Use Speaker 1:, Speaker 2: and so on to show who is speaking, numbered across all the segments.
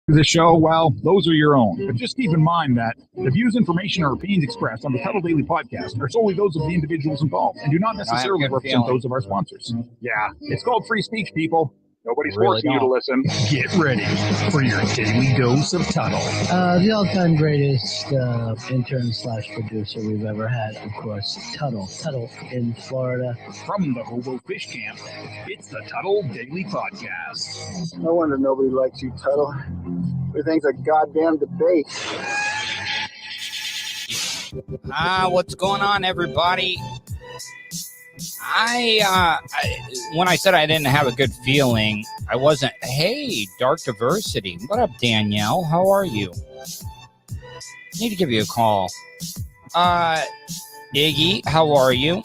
Speaker 1: The show, well, those are your own. But just keep in mind that the views, information, or opinions expressed on the Tuddle Daily Podcast are solely those of the individuals involved and do not necessarily represent those of our sponsors. Yeah, it's called free speech, people. Nobody's forcing you to listen. Get ready for your daily dose of Tuddle.
Speaker 2: The all-time greatest intern/producer we've ever had, of course, Tuddle. Tuddle in Florida.
Speaker 1: From the Hobo Fish Camp, it's the Tuddle Daily Podcast.
Speaker 3: No wonder nobody likes you, Tuddle. Everything's a goddamn debate.
Speaker 4: What's going on, everybody? When I said I didn't have a good feeling, I wasn't. Hey, Dark Diversity. What up, Danielle? How are you? Need to give you a call. Iggy, how are you?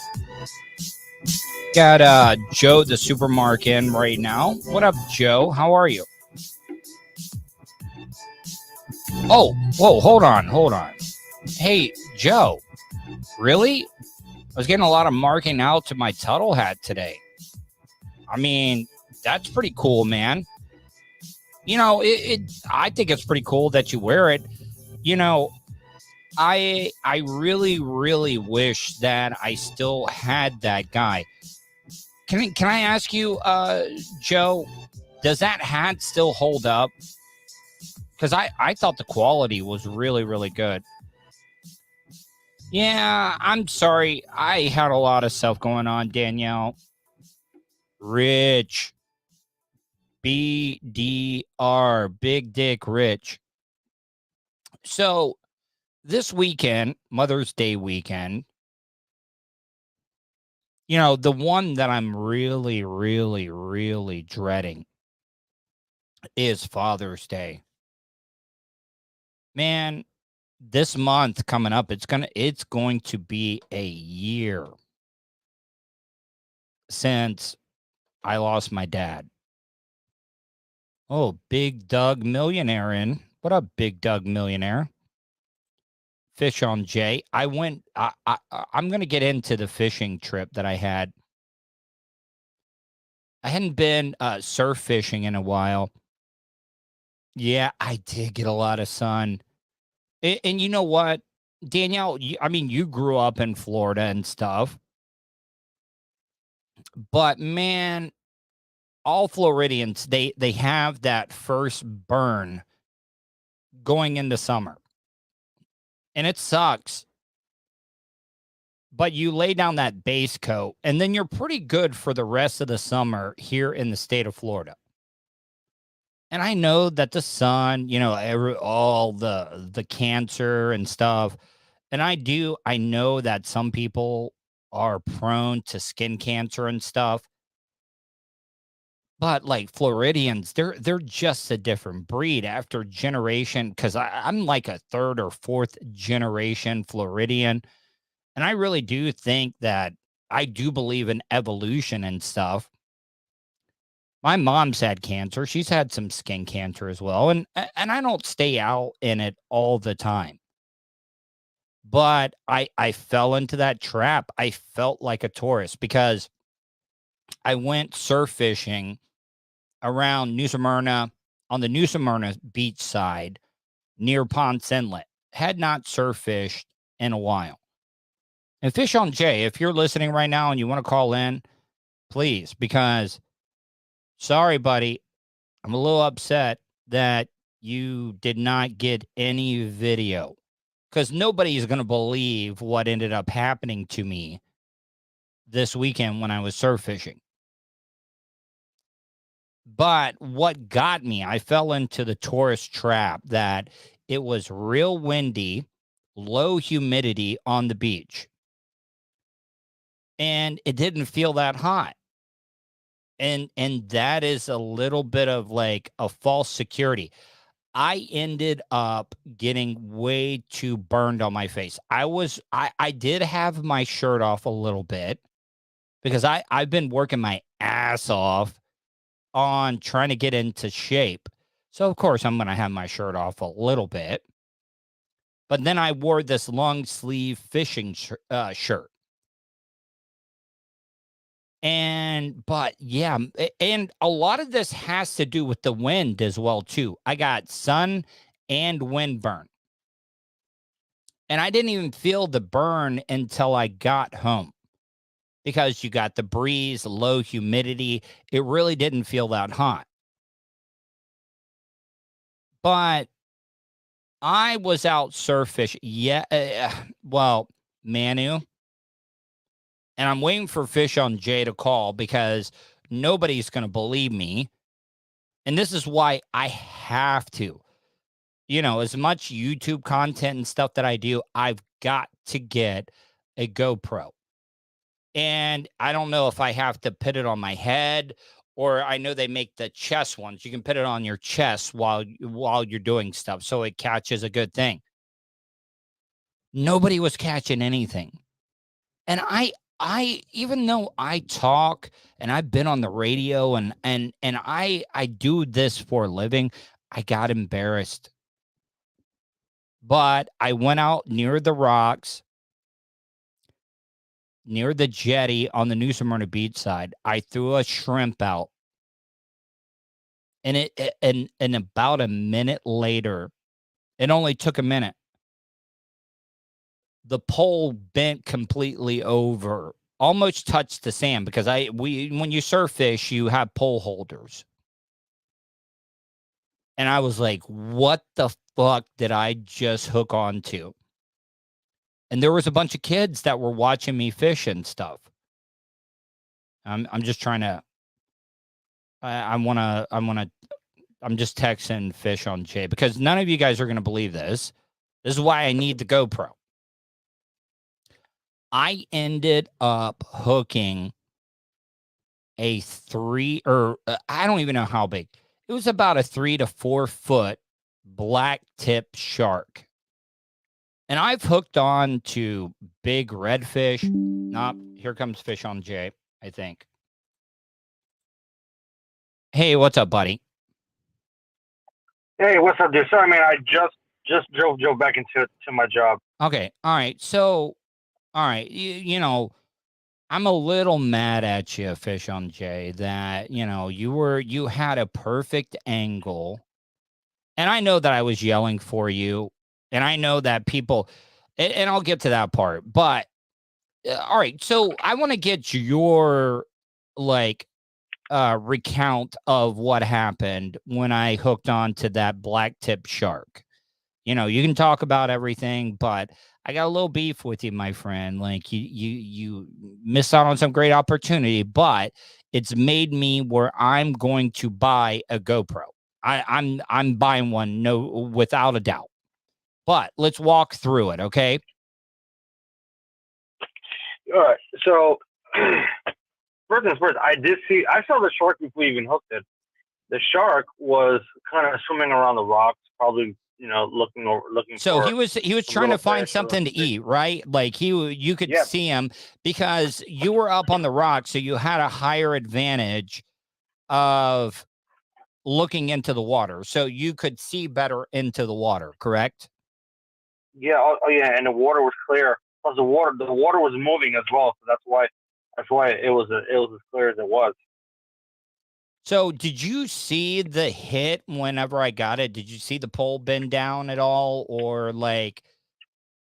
Speaker 4: Got Joe the supermarket in right now. What up, Joe? How are you? Oh, whoa, hold on. Hey, Joe. Really? I was getting a lot of marking out to my Tuddle hat today. I mean, that's pretty cool, man. You know, I think it's pretty cool that you wear it. You know, I really, really wish that I still had that guy. Can I ask you, Joe, does that hat still hold up? Because I thought the quality was really, really good. Yeah, I'm sorry. I had a lot of stuff going on, Danielle. Rich. BDR. Big Dick Rich. So, this weekend, Mother's Day weekend, you know, the one that I'm really, really, really dreading is Father's Day. Man, this month coming up, it's going to be a year since I lost my dad. Oh, Big Doug Millionaire in. What up, Big Doug Millionaire? Fish on Jay. I'm going to get into the fishing trip that I had. I hadn't been surf fishing in a while. Yeah, I did get a lot of sun. And you know what, Danielle, you grew up in Florida and stuff. But, man, all Floridians, they have that first burn going into summer. And it sucks. But you lay down that base coat, and then you're pretty good for the rest of the summer here in the state of Florida. And I know that the sun, you know, all the cancer and stuff. And I know that some people are prone to skin cancer and stuff. But like Floridians, they're just a different breed after generation. Because I'm like a third or fourth generation Floridian. And I really do think that I do believe in evolution and stuff. My mom's had cancer. She's had some skin cancer as well. And I don't stay out in it all the time. But I fell into that trap. I felt like a tourist because I went surf fishing around New Smyrna, on the New Smyrna beach side near Ponce Inlet. Had not surf fished in a while. And Fish on Jay, if you're listening right now and you want to call in, please, because Sorry, buddy. I'm a little upset that you did not get any video because nobody is going to believe what ended up happening to me this weekend when I was surf fishing. But what got me, I fell into the tourist trap that it was real windy, low humidity on the beach. And it didn't feel that hot. And that is a little bit of like a false security. I ended up getting way too burned on my face. I did have my shirt off a little bit because I've been working my ass off on trying to get into shape. So of course I'm going to have my shirt off a little bit. But then I wore this long sleeve fishing shirt. But yeah, and a lot of this has to do with the wind as well too. I got sun and wind burn. And I didn't even feel the burn until I got home because you got the breeze, low humidity. It really didn't feel that hot. But I was out surf fishing. Yeah, Manu. And I'm waiting for Fish on Jay to call because nobody's going to believe me. And this is why I have to. You know, as much YouTube content and stuff that I do, I've got to get a GoPro. And I don't know if I have to put it on my head, or I know they make the chest ones. You can put it on your chest while you're doing stuff so it catches a good thing. Nobody was catching anything. And I even though I talk and I've been on the radio and I do this for a living, I got embarrassed. But I went out near the rocks, near the jetty on the New Smyrna beach side. I threw a shrimp out. And and about a minute later, it only took a minute, the pole bent completely over, almost touched the sand because when you surf fish, you have pole holders. And I was like, what the fuck did I just hook onto? And there was a bunch of kids that were watching me fish and stuff. I'm just trying to, I'm just texting Fish on Jay because none of you guys are going to believe this. This is why I need the GoPro. I ended up hooking a I don't even know how big. It was about a 3 to 4 foot black tip shark. And I've hooked on to big redfish. Nope, here comes Fish on Jay, I think. Hey, what's up, buddy?
Speaker 5: Hey, what's up, dude? Sorry, man. I just drove back into my job.
Speaker 4: Okay, all right. So, all right, you know, I'm a little mad at you, Fish on Jay, that, you know, you had a perfect angle. And I know that I was yelling for you. And I know that people, and I'll get to that part. But, all right. So I want to get your, like, recount of what happened when I hooked on to that black tip shark. You know, you can talk about everything, but I got a little beef with you, my friend. Like you missed out on some great opportunity, but it's made me where I'm going to buy a GoPro. I'm buying one, no, without a doubt. But let's walk through it, okay?
Speaker 5: All right. So first things first, I saw the shark before we even hooked it. The shark was kind of swimming around the rocks, probably, you know, looking.
Speaker 4: So he was trying to find something to eat, right? Like you could see him because you were up on the rock, so you had a higher advantage of looking into the water, so you could see better into the water, correct?
Speaker 5: Yeah. Oh yeah, and the water was clear. Plus the water was moving as well, so that's why it was as clear as it was.
Speaker 4: So did you see the hit whenever I got it? Did you see the pole bend down at all? Or like,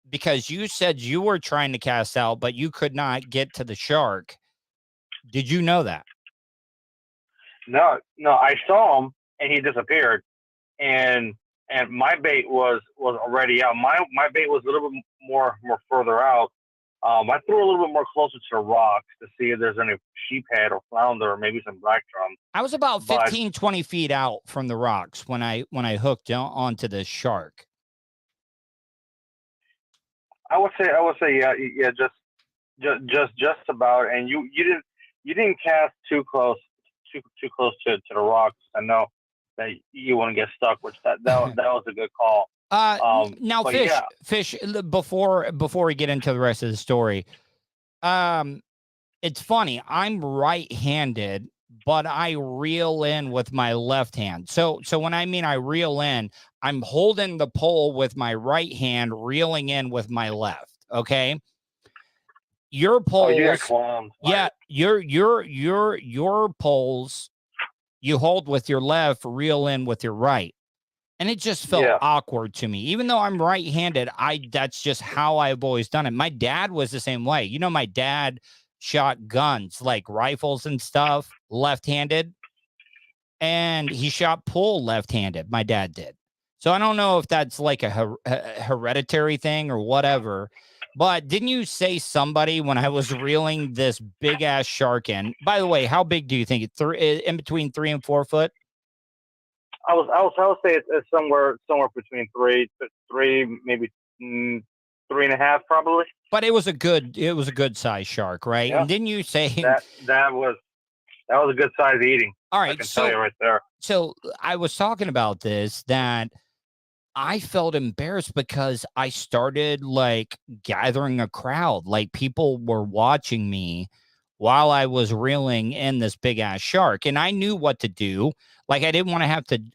Speaker 4: because you said you were trying to cast out, but you could not get to the shark. Did you know that?
Speaker 5: No, I saw him and he disappeared, and my bait was already out. My bait was a little bit more further out. I threw a little bit more closer to the rocks to see if there's any sheephead or flounder or maybe some black drum.
Speaker 4: I was about 15, 20 feet out from the rocks when I hooked onto the shark.
Speaker 5: I would say yeah, just about. And you didn't cast too close to the rocks. I know that you want to get stuck, which that was a good call.
Speaker 4: Now, Fish. Before we get into the rest of the story, it's funny. I'm right-handed, but I reel in with my left hand. So when I mean I reel in, I'm holding the pole with my right hand, reeling in with my left. Okay. Your poles,
Speaker 5: you got clones.
Speaker 4: Yeah, your poles, you hold with your left, reel in with your right. And it just felt awkward to me. Even though I'm right-handed, that's just how I've always done it. My dad was the same way. You know, my dad shot guns, like rifles and stuff, left-handed. And he shot pool left-handed. My dad did. So I don't know if that's like a hereditary thing or whatever. But didn't you say somebody when I was reeling this big-ass shark in? By the way, how big do you think it's in between 3 and 4 foot?
Speaker 5: I would say it's somewhere between three, maybe 3.5, probably.
Speaker 4: But it was a good size shark, right?
Speaker 5: Yeah.
Speaker 4: And didn't you say
Speaker 5: that was a good size eating?
Speaker 4: All right,
Speaker 5: I can tell you right there.
Speaker 4: So I was talking about this, that I felt embarrassed because I started like gathering a crowd, like people were watching me while I was reeling in this big ass shark. And I knew what to do. Like, I didn't want to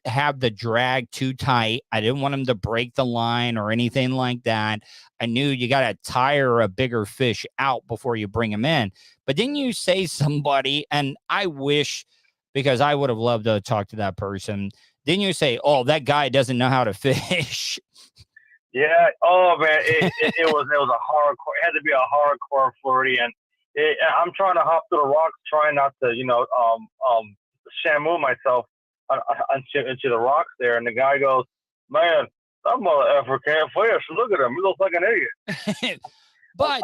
Speaker 4: have the drag too tight. I didn't want him to break the line or anything like that. I knew you got to tire a bigger fish out before you bring him in. But didn't you say somebody, and I wish, because I would have loved to talk to that person, didn't you say, oh, that guy doesn't know how to fish?
Speaker 5: Yeah. Oh, man. It was a hardcore. It had to be a hardcore Floridian. I'm trying to hop through the rocks, trying not to, shamu myself into the rocks there. And the guy goes, man, that motherfucker can't fish. Look at him. He looks like an idiot.
Speaker 4: But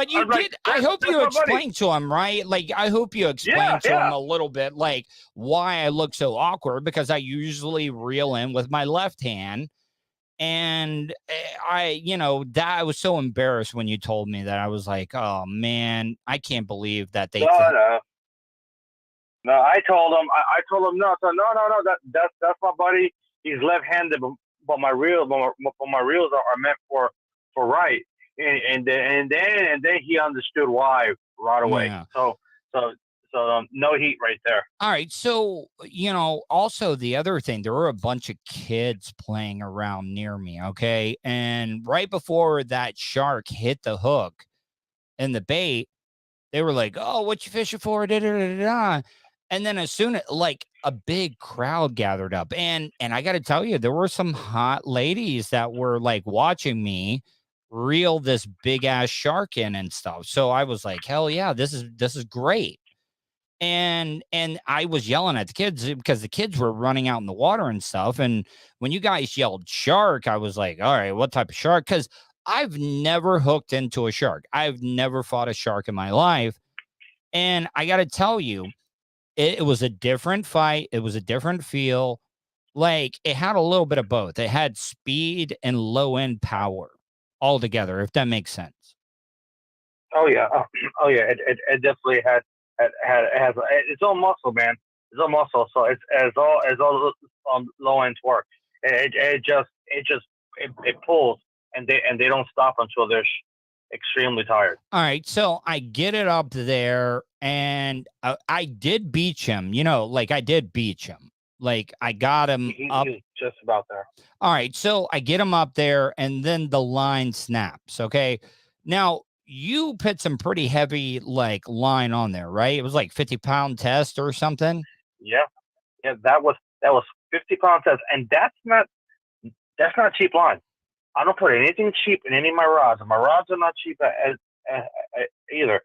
Speaker 4: you did. I hope you explained to him, right? Like, I hope you explained to him a little bit, like, why I look so awkward, because I usually reel in with my left hand. And I was so embarrassed when you told me that. I was like, oh man, I can't believe that they.
Speaker 5: No, I told him. No. That's my buddy. He's left-handed, but my reels are meant for right. And then he understood why right away. Yeah. So no heat right there.
Speaker 4: All right. So, also the other thing, there were a bunch of kids playing around near me. Okay. And right before that shark hit the hook and the bait, they were like, oh, what you fishing for? Da, da, da, da. And then as soon as like a big crowd gathered up, and I got to tell you, there were some hot ladies that were like watching me reel this big ass shark in and stuff. So I was like, hell yeah, this is great. And I was yelling at the kids because the kids were running out in the water and stuff. And when you guys yelled shark, I was like, all right, what type of shark? Because I've never hooked into a shark. I've never fought a shark in my life. And I got to tell you, it was a different fight. It was a different feel. Like, it had a little bit of both. It had speed and low end power all together, if that makes sense.
Speaker 5: Oh yeah. Oh yeah. It definitely has its own muscle, man. Its own muscle. So it's as all low end work. It pulls, and they don't stop until they're extremely tired.
Speaker 4: All right. So I get it up there, and I did beach him. I did beach him. Like, I got him up.
Speaker 5: He's just about there.
Speaker 4: All right. So I get him up there, and then the line snaps. Okay. Now, you put some pretty heavy like line on there, right? It was like 50-pound test or something.
Speaker 5: Yeah. That was 50-pound test, and that's not cheap line. I don't put anything cheap in any of my rods. My rods are not cheap either.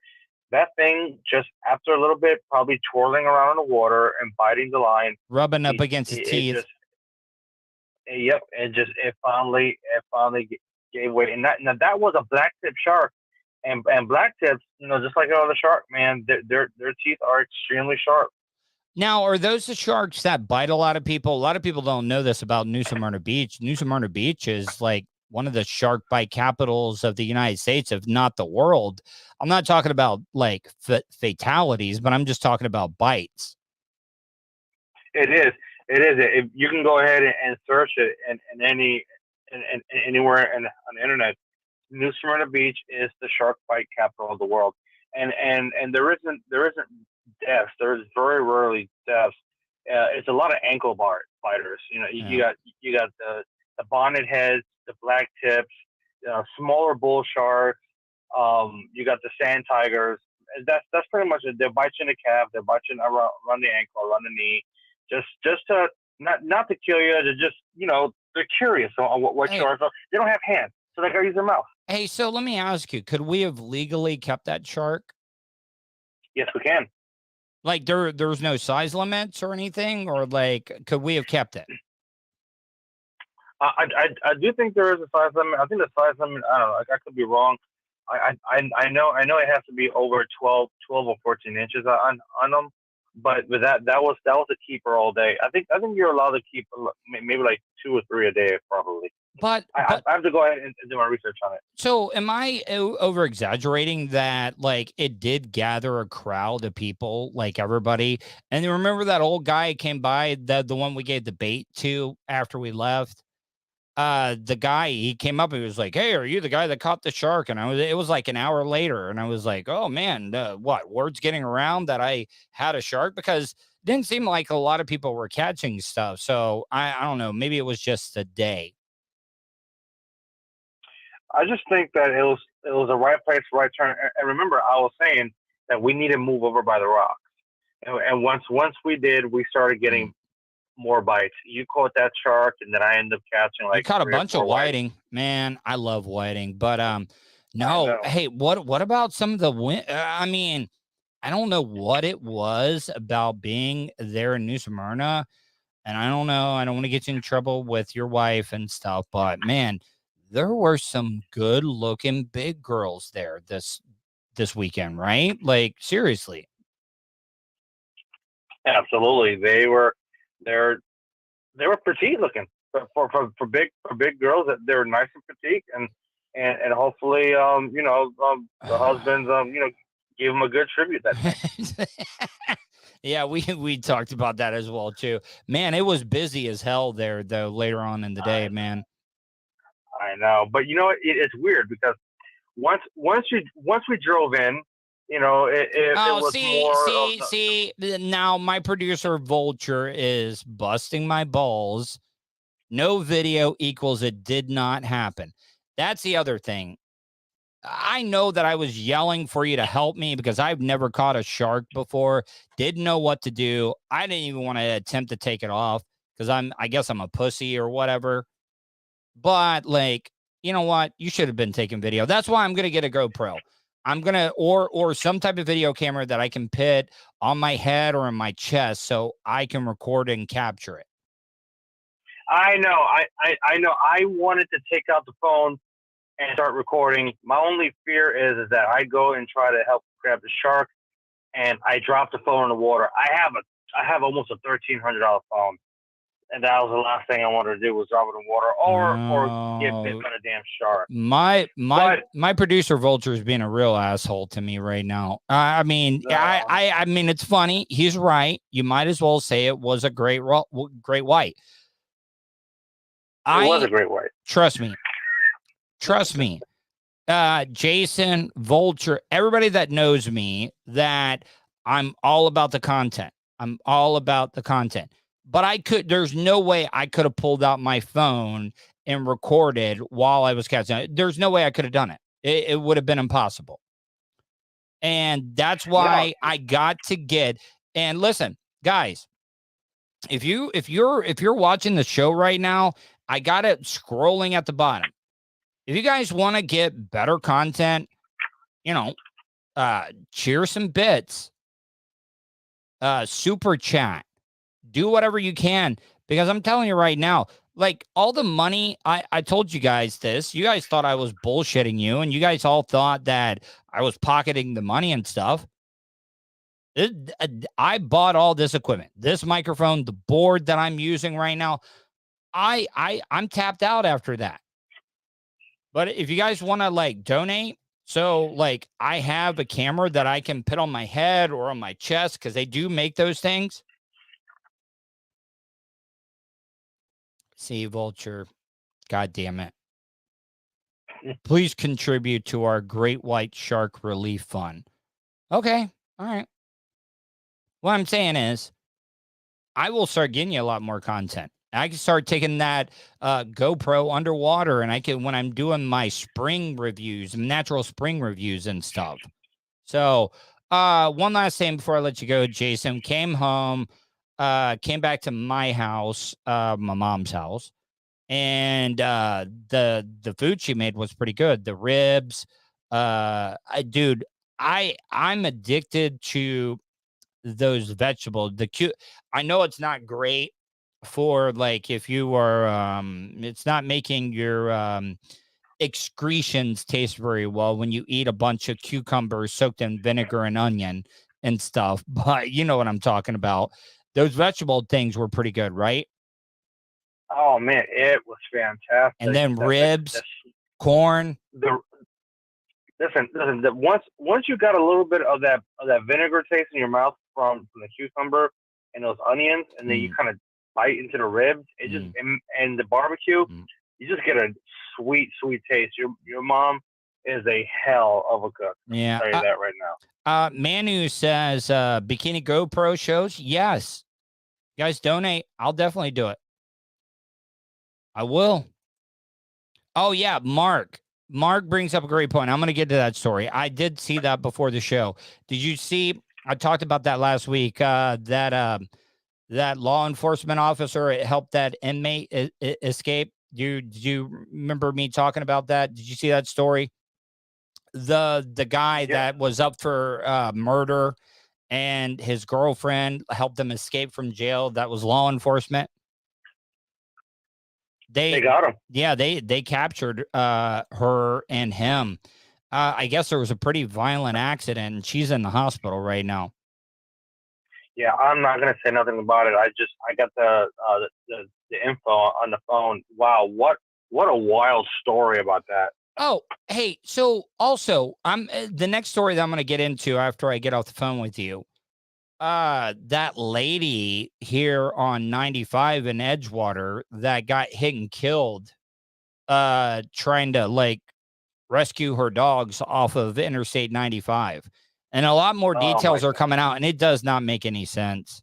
Speaker 5: that thing just after a little bit, probably twirling around in the water and biting the line,
Speaker 4: rubbing up against his teeth.
Speaker 5: It finally gave way, and that was a black tip shark, and black tips, just like all the shark, man, their teeth are extremely sharp.
Speaker 4: Now, are those the sharks that bite a lot of people? A lot of people don't know this about New Smyrna Beach. New Smyrna Beach is like one of the shark bite capitals of the United States, if not the world. I'm not talking about like fatalities, but I'm just talking about bites.
Speaker 5: It is. If you can go ahead and search it anywhere on the internet, New Smyrna Beach is the shark bite capital of the world, and there isn't deaths. There's very rarely deaths. It's a lot of ankle biters. You got the bonnet heads, the black tips, smaller bull sharks. You got the sand tigers. That's pretty much it. They bite you in the calf. They bite you around the ankle, around the knee. Just to not to kill you, to just they're curious on what sharks are. They don't have hands, so they gotta use their mouth.
Speaker 4: Hey, so let me ask you: could we have legally kept that shark?
Speaker 5: Yes, we can.
Speaker 4: Like there's no size limits or anything, or like could we have kept it?
Speaker 5: I do think there is a size limit. I think the size limit. I don't know. I could be wrong. I know it has to be over 12 or 14 inches on them. But with that was a keeper all day. I think you're allowed to keep maybe like 2 or 3 a day, probably.
Speaker 4: But
Speaker 5: I have to go ahead and do my research on it.
Speaker 4: So am I over exaggerating that like it did gather a crowd of people, like everybody? And you remember that old guy came by, the one we gave the bait to after we left? The guy, he came up and he was like, "Hey, are you the guy that caught the shark?" And it was like an hour later. And I was like, "Oh man, word's getting around that I had a shark?" Because it didn't seem like a lot of people were catching stuff. So I don't know, maybe it was just a day.
Speaker 5: I just think that it was the right place, right turn. And remember, I was saying that we need to move over by the rocks. And once we did, we started getting more bites. You caught that shark, and then I ended up catching like
Speaker 4: I caught a bunch of whiting. Man, I love whiting, but no. Hey, what about some of the wind? I mean, I don't know what it was about being there in New Smyrna, and I don't know. I don't want to get you in trouble with your wife and stuff, but man, there were some good-looking big girls there this weekend, right? Like seriously.
Speaker 5: Absolutely, they were petite looking for big girls. That they were nice and petite, and hopefully the husbands give them a good tribute that day.
Speaker 4: Yeah, we talked about that as well too. Man, it was busy as hell there though later on in the day, man.
Speaker 5: I know, but it's weird because once we drove in, it was more.
Speaker 4: Now my producer Vulture is busting my balls. No video equals it did not happen. That's the other thing. I know that I was yelling for you to help me because I've never caught a shark before. Didn't know what to do. I didn't even want to attempt to take it off because I guess I'm a pussy or whatever. But like, you know what? You should have been taking video. That's why I'm going to get a GoPro. I'm going to, or some type of video camera that I can put on my head or in my chest so I can record and capture it.
Speaker 5: I know. I know. I wanted to take out the phone and start recording. My only fear is that I go and try to help grab the shark and I drop the phone in the water. I have almost a $1,300 phone. And that was the last thing I wanted to do was drop it in water or get bit by a damn shark.
Speaker 4: My producer Vulture is being a real asshole to me right now. I mean, it's funny. He's right. You might as well say it was a great white.
Speaker 5: It was a great white.
Speaker 4: Trust me. Jason, Vulture, everybody that knows me, that I'm all about the content. But there's no way I could have pulled out my phone and recorded while I was catching it. There's no way I could have done it. It would have been impossible. And that's why I got to get, and listen, guys, if you're watching the show right now, I got it scrolling at the bottom. If you guys want to get better content, cheer some bits, super chat, do whatever you can, because I'm telling you right now, like all the money, I told you guys this, you guys thought I was bullshitting you, and you guys all thought that I was pocketing the money and stuff. I bought all this equipment, this microphone, the board that I'm using right now. I'm tapped out after that. But if you guys want to like donate, so like I have a camera that I can put on my head or on my chest, because they do make those things. See, Vulture, God damn it. Please contribute to our Great White Shark Relief Fund. Okay. All right. What I'm saying is, I will start getting you a lot more content. I can start taking that GoPro underwater, and I can, when I'm doing my spring reviews, natural spring reviews and stuff. So one last thing before I let you go, Jason. Came home, came back to my house, my mom's house, and the food she made was pretty good. The ribs, dude, I'm addicted to those vegetables. I know it's not great for like if you are it's not making your excretions taste very well when you eat a bunch of cucumbers soaked in vinegar and onion and stuff, but you know what I'm talking about. Those vegetable things were pretty good, right?
Speaker 5: Oh man, it was fantastic.
Speaker 4: And then ribs, corn.
Speaker 5: Listen. Once you got a little bit of that vinegar taste in your mouth from the cucumber and those onions, and then you kind of bite into the ribs, it just and the barbecue, you just get a sweet taste. Your mom is a hell of a cook.
Speaker 4: Yeah,
Speaker 5: I'll tell you that right now.
Speaker 4: Manu says Bikini GoPro shows. Yes, you guys donate. I'll definitely do it. I will. Oh yeah, Mark brings up a great point. I'm going to get to that story. I did see that before the show. Did you see? I talked about that last week. That law enforcement officer helped that inmate escape. Did you remember me talking about that? Did you see that story? The guy that was up for murder, and his girlfriend helped him escape from jail. That was law enforcement. They
Speaker 5: got him.
Speaker 4: Yeah, they captured her and him. I guess there was a pretty violent accident, and she's in the hospital right now.
Speaker 5: Yeah, I'm not gonna say nothing about it. I got the info on the phone. Wow, what a wild story about that.
Speaker 4: Oh, hey, so also I'm the next story that I'm going to get into after I get off the phone with you. That lady here on 95 in Edgewater that got hit and killed, trying to like rescue her dogs off of Interstate 95. And a lot more details are coming out, and it does not make any sense.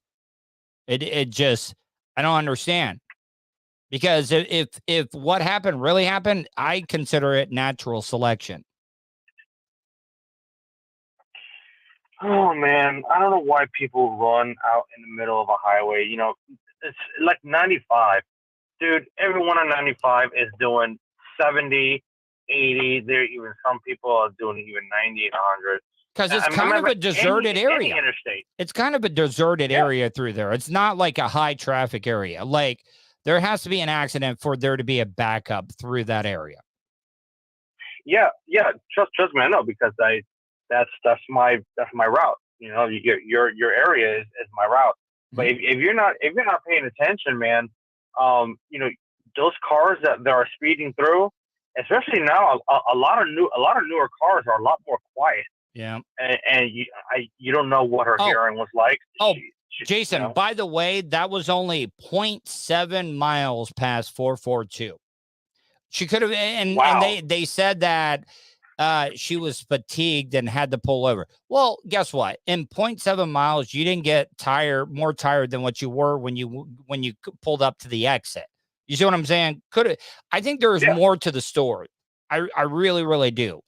Speaker 4: It just, I don't understand. Because if what happened really happened, I consider it natural selection.
Speaker 5: Oh man, I don't know why people run out in the middle of a highway. You know, it's like 95. Dude, everyone on 95 is doing 70, 80. There even some people are doing even 90 and 100.
Speaker 4: Because it's kind of a deserted area.
Speaker 5: Any interstate.
Speaker 4: It's kind of a deserted area through there. It's not like a high traffic area. Like there has to be an accident for there to be a backup through that area.
Speaker 5: Yeah. Trust me, I know, because that's my route. You know, your area is my route. But if you're not paying attention, man, you know, those cars that are speeding through, especially now, a lot of newer cars are a lot more quiet.
Speaker 4: Yeah,
Speaker 5: and you don't know what her hearing was like.
Speaker 4: Jason, you know? By the way, that was only 0.7 miles past 442. She could have, and they said that she was fatigued and had to pull over. Well, guess what? In 0.7 miles, you didn't get more tired than what you were when you pulled up to the exit. You see what I'm saying? I think there's more to the story. I really, really do.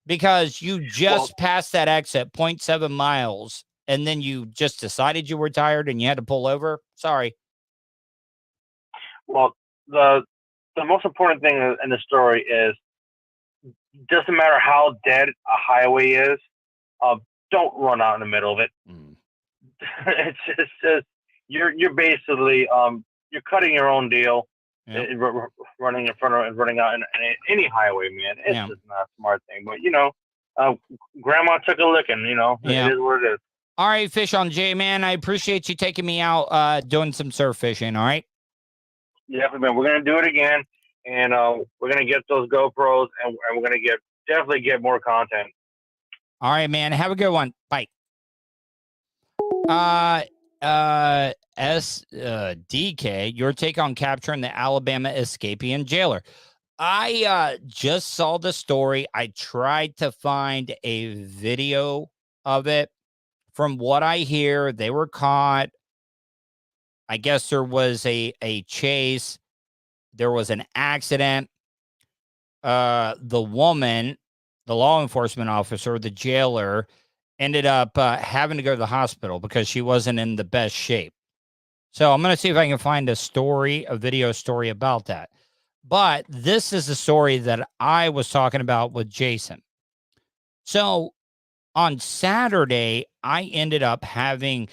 Speaker 4: Because you just passed that exit 0.7 miles, and then you just decided you were tired and you had to pull over. Sorry.
Speaker 5: Well, the most important thing in the story is, doesn't matter how dead a highway is, don't run out in the middle of it. It's just you're basically you're cutting your own deal. Yep. Running in front of and running out in any highway, man. It's just not a smart thing. But Grandma took a licking. It is what it is.
Speaker 4: All right, Fish on J, man. I appreciate you taking me out doing some surf fishing. All right.
Speaker 5: Yeah, man. We're gonna do it again, and we're gonna get those GoPros, and we're gonna definitely get more content.
Speaker 4: All right, man. Have a good one. Bye. DK, your take on capturing the Alabama escapee jailer. I just saw the story. I tried to find a video of it. From what I hear, they were caught. I guess there was a chase. There was an accident. The woman, the law enforcement officer, the jailer, ended up having to go to the hospital because she wasn't in the best shape. So I'm going to see if I can find a video story about that. But this is the story that I was talking about with Jason. So on Saturday, I ended up having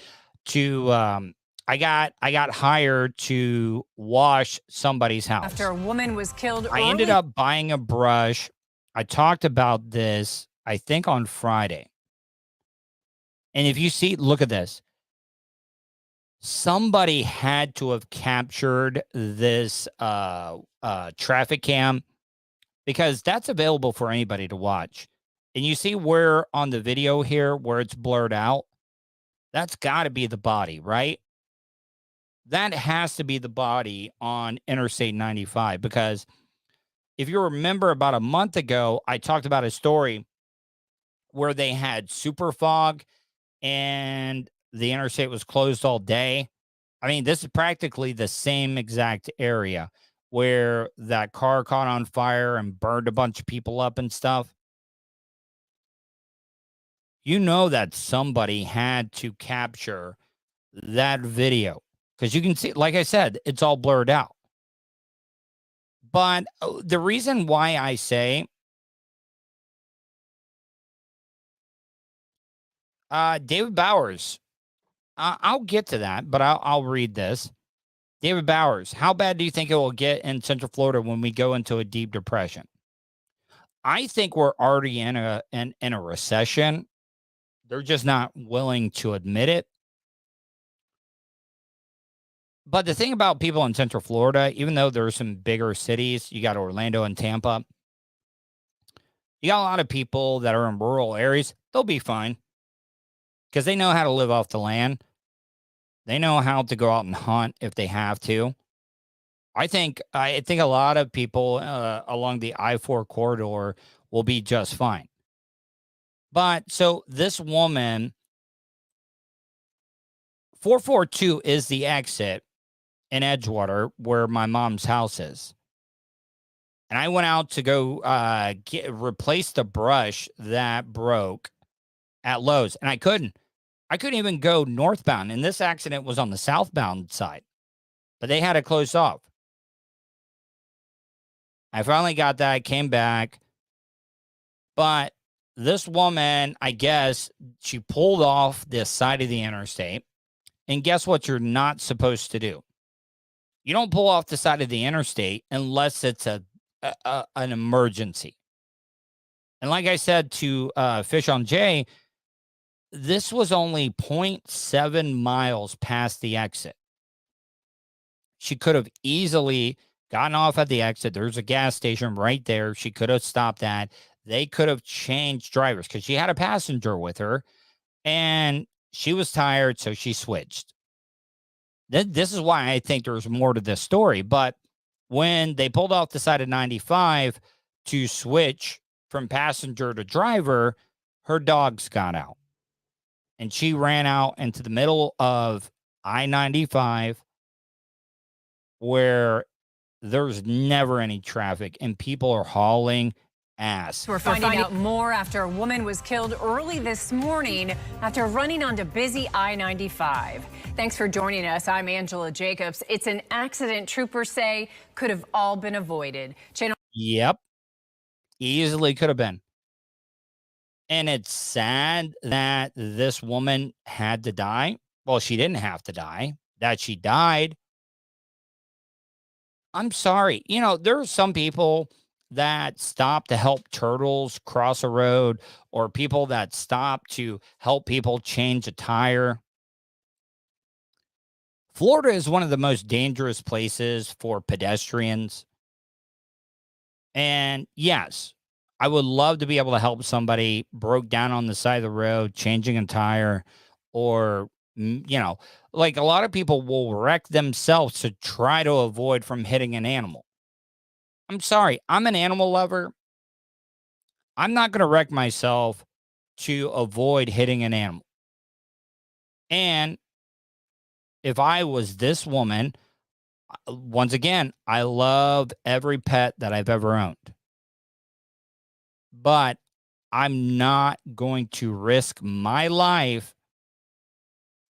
Speaker 4: to, I got hired to wash somebody's house.
Speaker 6: After a woman was killed
Speaker 4: I ended up buying a brush. I talked about this, I think, on Friday. And if you see, look at this. Somebody had to have captured this traffic cam because that's available for anybody to watch. And you see where on the video here, where it's blurred out, that's got to be the body, right? That has to be the body on Interstate 95 because if you remember about a month ago, I talked about a story where they had super fog and the interstate was closed all day. I mean, this is practically the same exact area where that car caught on fire and burned a bunch of people up and stuff. You know that somebody had to capture that video because you can see, like I said, it's all blurred out. But the reason why I say David Bowers, I'll get to that, but I'll read this. David Bowers, how bad do you think it will get in Central Florida when we go into a deep depression? I think we're already in a recession. They're just not willing to admit it. But the thing about people in Central Florida, even though there are some bigger cities, you got Orlando and Tampa, you got a lot of people that are in rural areas. They'll be fine because they know how to live off the land. They know how to go out and hunt if they have to. I think a lot of people along the I-4 corridor will be just fine. But so this woman, 442 is the exit in Edgewater where my mom's house is. And I went out to go replace the brush that broke at Lowe's. And I couldn't even go northbound. And this accident was on the southbound side. But they had it closed off. I finally got that, came back. But this woman, I guess, she pulled off this side of the interstate. And guess what you're not supposed to do? You don't pull off the side of the interstate unless it's an emergency. And like I said to Fish on J, this was only 0.7 miles past the exit. She could have easily gotten off at the exit. There's a gas station right there. She could have stopped that. They could have changed drivers because she had a passenger with her and she was tired, so she switched. This is why I think there's more to this story. But when they pulled off the side of 95 to switch from passenger to driver, her dogs got out. And she ran out into the middle of I-95 where there's never any traffic and people are hauling ass.
Speaker 6: We're finding out more after a woman was killed early this morning after running onto busy I-95. Thanks for joining us. I'm Angela Jacobs. It's an accident troopers say could have all been avoided.
Speaker 4: Yep. Easily could have been. And it's sad that this woman had to die. Well, she didn't have to die, that she died. I'm sorry. You know, there are some people that stop to help turtles cross a road, or people that stop to help people change a tire. Florida is one of the most dangerous places for pedestrians. And yes, I would love to be able to help somebody broke down on the side of the road, changing a tire, or, you know, like a lot of people will wreck themselves to try to avoid from hitting an animal. I'm sorry, I'm an animal lover. I'm not going to wreck myself to avoid hitting an animal. And if I was this woman, once again, I love every pet that I've ever owned. But I'm not going to risk my life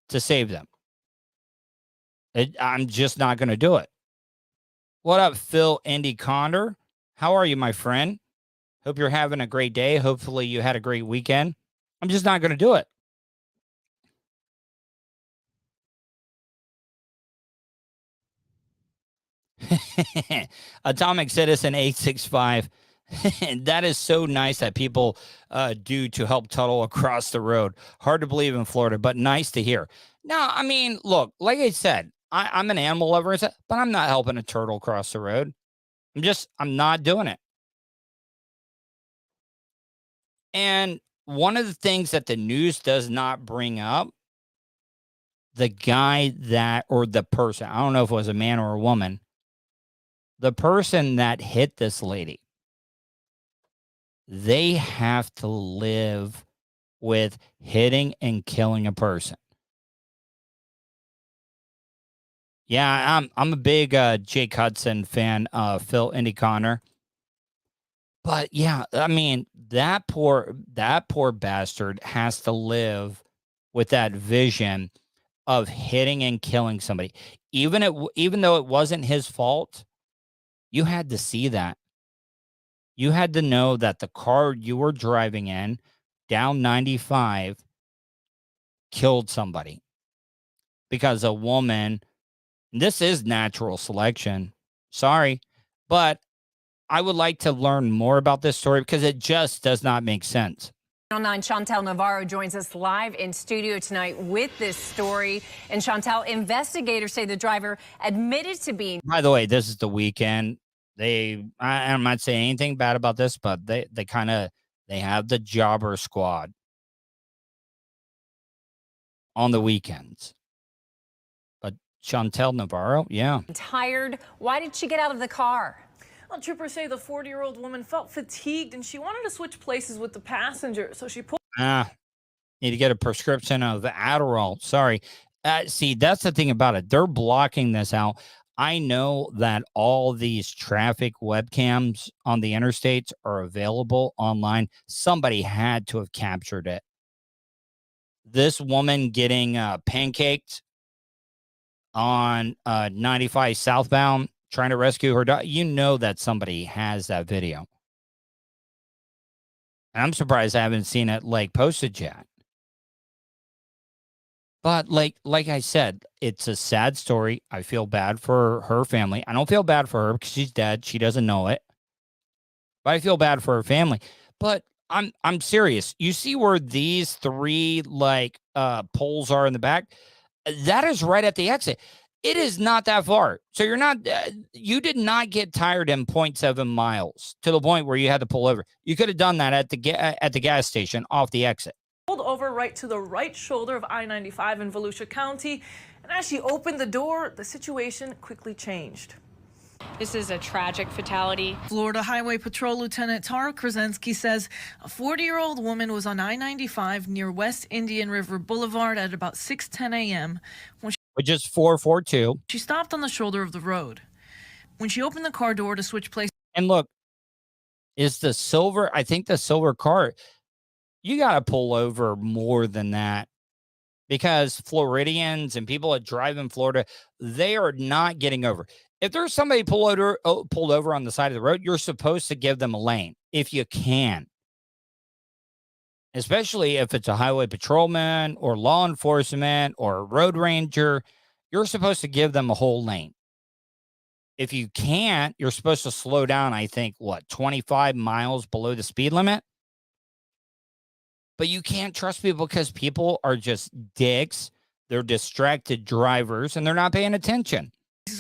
Speaker 4: to save them. I'm just not going to do it. What up, Phil Indy Condor? How are you, my friend? Hope you're having a great day. Hopefully you had a great weekend. I'm just not going to do it. Atomic Citizen 865. That is so nice that people do to help Tuddle across the road. Hard to believe in Florida, but nice to hear. No, I mean, look, like I said, I'm an animal lover, but I'm not helping a turtle cross the road. I'm not doing it. And one of the things that the news does not bring up, the guy that, or the person, I don't know if it was a man or a woman, the person that hit this lady, they have to live with hitting and killing a person. Yeah, I'm a big Jake Hudson fan, Phil Indy Connor. But yeah, I mean, that poor bastard has to live with that vision of hitting and killing somebody. Even though it wasn't his fault, you had to see that. You had to know that the car you were driving in down 95 killed somebody because a woman, this is natural selection. Sorry, but I would like to learn more about this story because it just does not make sense.
Speaker 6: Channel 9 Chantel Navarro joins us live in studio tonight with this story. And Chantel, investigators say the driver admitted to being.
Speaker 4: By the way, this is the weekend. I'm not saying anything bad about this, but they have the jobber squad on the weekends. But Chantel Navarro, yeah.
Speaker 6: Tired. Why did she get out of the car?
Speaker 7: Well, troopers say the 40-year-old woman felt fatigued and she wanted to switch places with the passenger, so she pulled.
Speaker 4: Need to get a prescription of the Adderall. Sorry. See, that's the thing about it. They're blocking this out. I know that all these traffic webcams on the interstates are available online. Somebody had to have captured it. This woman getting pancaked on 95 southbound, trying to rescue her dog. You know that somebody has that video. And I'm surprised I haven't seen it posted yet. But like I said, it's a sad story. I feel bad for her family. I don't feel bad for her because she's dead. She doesn't know it. But I feel bad for her family. But I'm serious. You see where these three poles are in the back? That is right at the exit. It is not that far. So you did not get tired in 0.7 miles to the point where you had to pull over. You could have done that at the gas station off the exit.
Speaker 7: Pulled over right to the right shoulder of I-95 in Volusia County. And as she opened the door, the situation quickly changed.
Speaker 8: This is a tragic fatality.
Speaker 7: Florida Highway Patrol Lieutenant Tara Krasinski says a 40-year-old woman was on I-95 near West Indian River Boulevard at about 6:10 a.m.
Speaker 4: Which is 442.
Speaker 7: She stopped on the shoulder of the road. When she opened the car door to switch places.
Speaker 4: And look, I think the silver car, you got to pull over more than that because Floridians and people that drive in Florida, they are not getting over. If there's somebody pulled over on the side of the road, you're supposed to give them a lane if you can. especially if it's a highway patrolman or law enforcement or a road ranger, you're supposed to give them a whole lane. If you can't, you're supposed to slow down, I think, 25 miles below the speed limit? But you can't trust people because people are just dicks. They're distracted drivers, and they're not paying attention.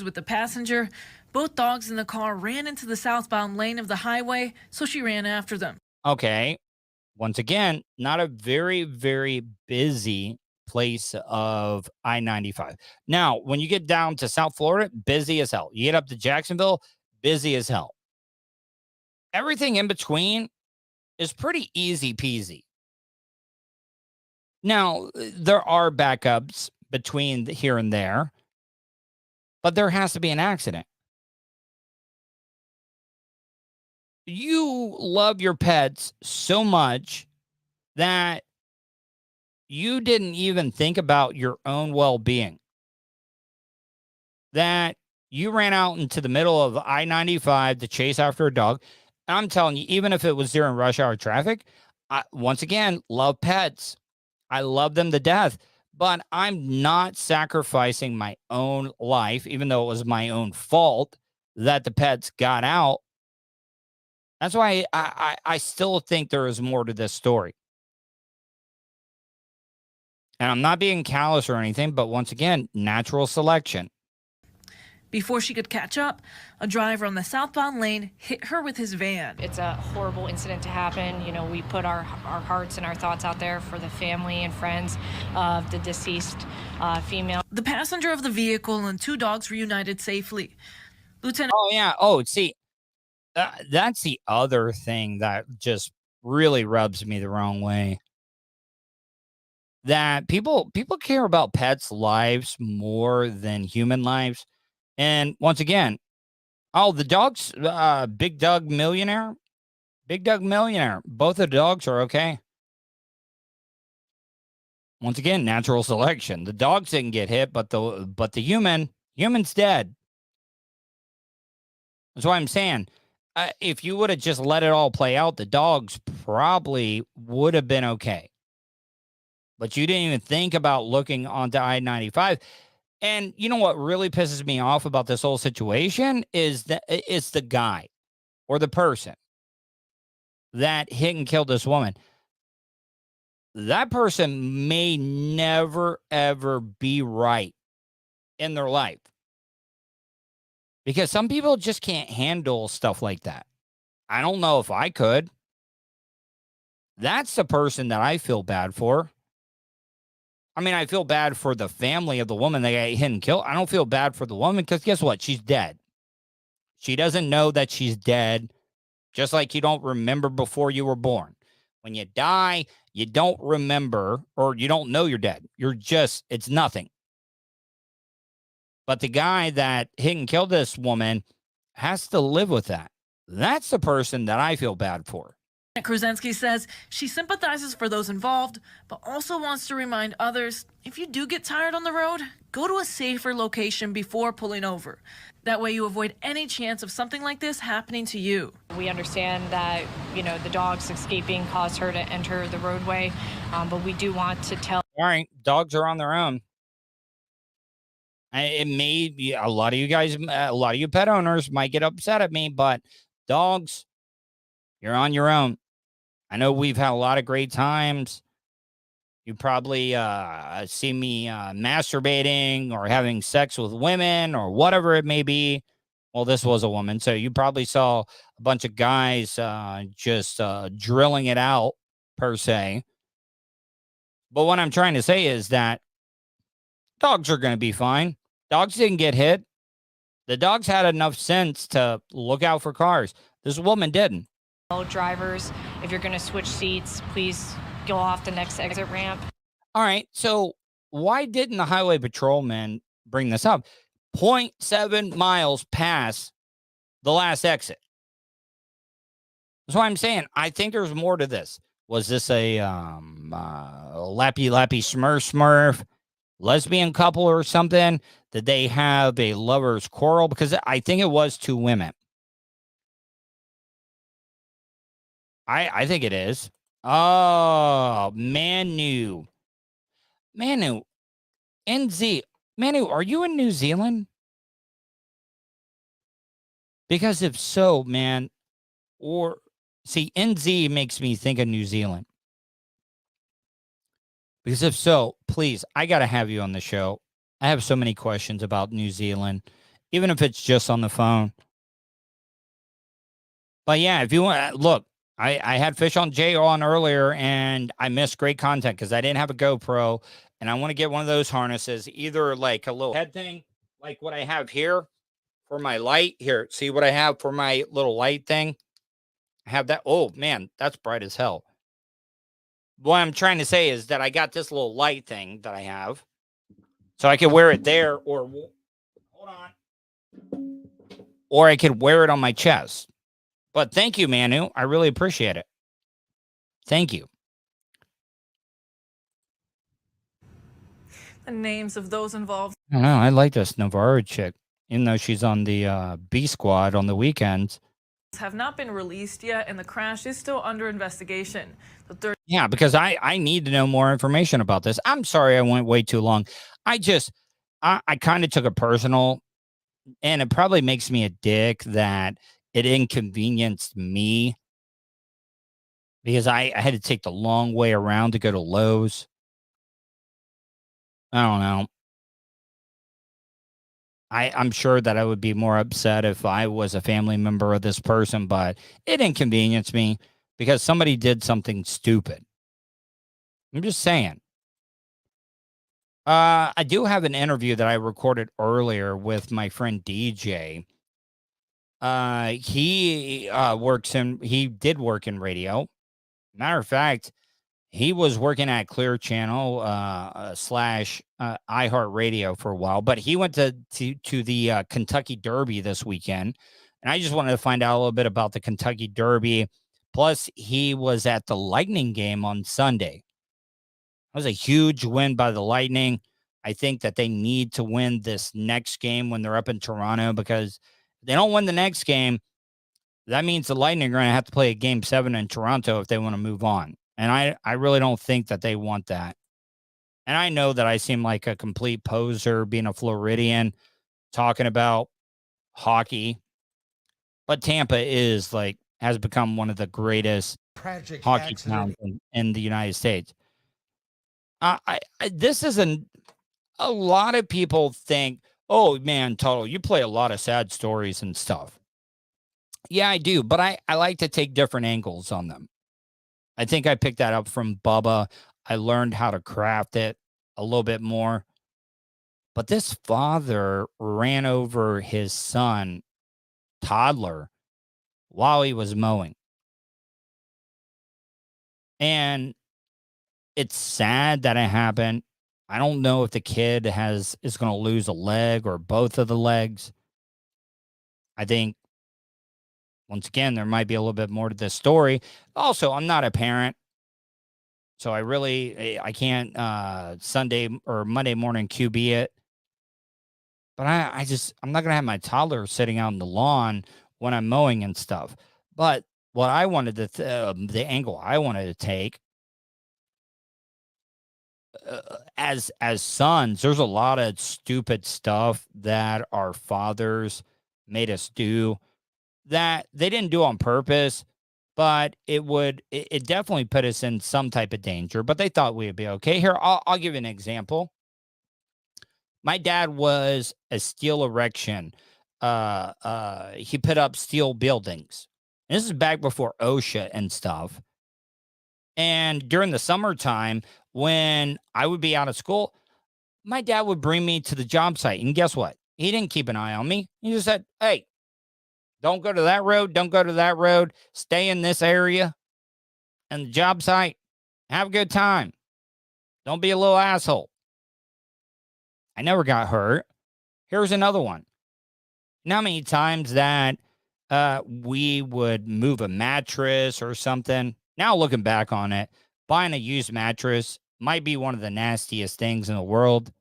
Speaker 7: With the passenger, both dogs in the car ran into the southbound lane of the highway, so she ran after them.
Speaker 4: Okay. Once again, not a very, very busy place of I-95. Now, when you get down to South Florida, busy as hell. You get up to Jacksonville, busy as hell. Everything in between is pretty easy peasy. Now, there are backups between here and there, but there has to be an accident. You love your pets so much that you didn't even think about your own well-being. That you ran out into the middle of I-95 to chase after a dog. And I'm telling you, even if it was during rush hour traffic, I, once again, love pets. I love them to death. But I'm not sacrificing my own life, even though it was my own fault that the pets got out. That's why I still think there is more to this story. And I'm not being callous or anything, but once again, natural selection.
Speaker 7: Before she could catch up, a driver on the southbound lane hit her with his van.
Speaker 8: It's a horrible incident to happen. You know, we put our hearts and our thoughts out there for the family and friends of the deceased female.
Speaker 7: The passenger of the vehicle and two dogs reunited safely. Lieutenant.
Speaker 4: Oh, yeah. Oh, see, that's the other thing that just really rubs me the wrong way. That people care about pets' lives more than human lives. And once again, the dogs, Big Doug Millionaire. Both the dogs are okay. Once again, natural selection. The dogs didn't get hit, but the human's dead. That's why I'm saying, if you would have just let it all play out, the dogs probably would have been okay. But you didn't even think about looking onto I-95. And you know what really pisses me off about this whole situation is that it's the guy or the person that hit and killed this woman. That person may never, ever be right in their life. Because some people just can't handle stuff like that. I don't know if I could. That's the person that I feel bad for. I mean, I feel bad for the family of the woman that got hit and killed. I don't feel bad for the woman because guess what? She's dead. She doesn't know that she's dead, just like you don't remember before you were born. When you die, you don't remember or you don't know you're dead. It's nothing. But the guy that hit and killed this woman has to live with that. That's the person that I feel bad for.
Speaker 7: Krusensky says she sympathizes for those involved, but also wants to remind others, if you do get tired on the road, go to a safer location before pulling over. That way you avoid any chance of something like this happening to you.
Speaker 8: We understand that, the dogs escaping caused her to enter the roadway, but we do want to tell.
Speaker 4: All right, dogs are on their own. It may be a lot of you guys, a lot of you pet owners might get upset at me, but dogs, you're on your own. I know we've had a lot of great times. You probably see me masturbating or having sex with women or whatever it may be. Well, this was a woman. So you probably saw a bunch of guys just drilling it out, per se. But what I'm trying to say is that dogs are going to be fine. Dogs didn't get hit. The dogs had enough sense to look out for cars. This woman didn't.
Speaker 8: Drivers, if you're going to switch seats, please go off the next exit ramp.
Speaker 4: All right. So why didn't the highway patrolman bring this up? 0.7 miles past the last exit. That's why I'm saying I think there's more to this. Was this a lappy smurf lesbian couple or something? Did they have a lover's quarrel? Because I think it was two women. I think it is. Oh, Manu. NZ. Manu, are you in New Zealand? Because if so, man, or see, NZ makes me think of New Zealand. Because if so, please, I got to have you on the show. I have so many questions about New Zealand, even if it's just on the phone. But yeah, if you want, look, I had Fish on Jay on earlier and I missed great content because I didn't have a GoPro and I want to get one of those harnesses, either like a little head thing, like what I have here for my light. Here, see what I have for my little light thing? I have that. Oh, man, that's bright as hell. What I'm trying to say is that I got this little light thing that I have. So I could wear it there or hold on. Or I could wear it on my chest. But thank you, Manu. I really appreciate it. Thank you.
Speaker 7: The names of those involved.
Speaker 4: I don't know. I like this Navarro chick, even though she's on the B squad on the weekends.
Speaker 7: Have not been released yet, and the crash is still under investigation.
Speaker 4: Yeah, because I need to know more information about this. I'm sorry I went way too long. I kind of took it personal, and it probably makes me a dick that it inconvenienced me because I had to take the long way around to go to Lowe's. I don't know. I'm sure that I would be more upset if I was a family member of this person, but it inconvenienced me because somebody did something stupid. I'm just saying. I do have an interview that I recorded earlier with my friend DJ. He did work in radio. Matter of fact, he was working at Clear Channel / iHeartRadio for a while, but he went to the Kentucky Derby this weekend, and I just wanted to find out a little bit about the Kentucky Derby. Plus, he was at the Lightning game on Sunday. It was a huge win by the Lightning. I think that they need to win this next game when they're up in Toronto, because if they don't win the next game, that means the Lightning are going to have to play a Game 7 in Toronto if they want to move on. And I really don't think that they want that. And I know that I seem like a complete poser being a Floridian talking about hockey, but Tampa has become one of the greatest
Speaker 9: Tragic
Speaker 4: hockey towns in the United States. A lot of people think, oh man, Tuddle, you play a lot of sad stories and stuff. Yeah, I do, but I like to take different angles on them. I think I picked that up from Bubba. I learned how to craft it a little bit more. But this father ran over his son, toddler, while he was mowing. And it's sad that it happened. I don't know if the kid is going to lose a leg or both of the legs. I think, once again, there might be a little bit more to this story. Also, I'm not a parent, so I can't Sunday or Monday morning QB it. But I'm not going to have my toddler sitting out on the lawn when I'm mowing and stuff. But what I wanted the angle I wanted to take, as sons, there's a lot of stupid stuff that our fathers made us do that they didn't do on purpose, but it definitely put us in some type of danger, but they thought we would be okay. Here, I'll give you an example. My dad was a steel erection. He put up steel buildings. And this is back before OSHA and stuff. And during the summertime, when I would be out of school, my dad would bring me to the job site. And guess what? He didn't keep an eye on me. He just said, hey, don't go to that road. Don't go to that road. Stay in this area and the job site. Have a good time. Don't be a little asshole. I never got hurt. Here's another one. You know how many times that we would move a mattress or something? Now looking back on it, buying a used mattress might be one of the nastiest things in the world.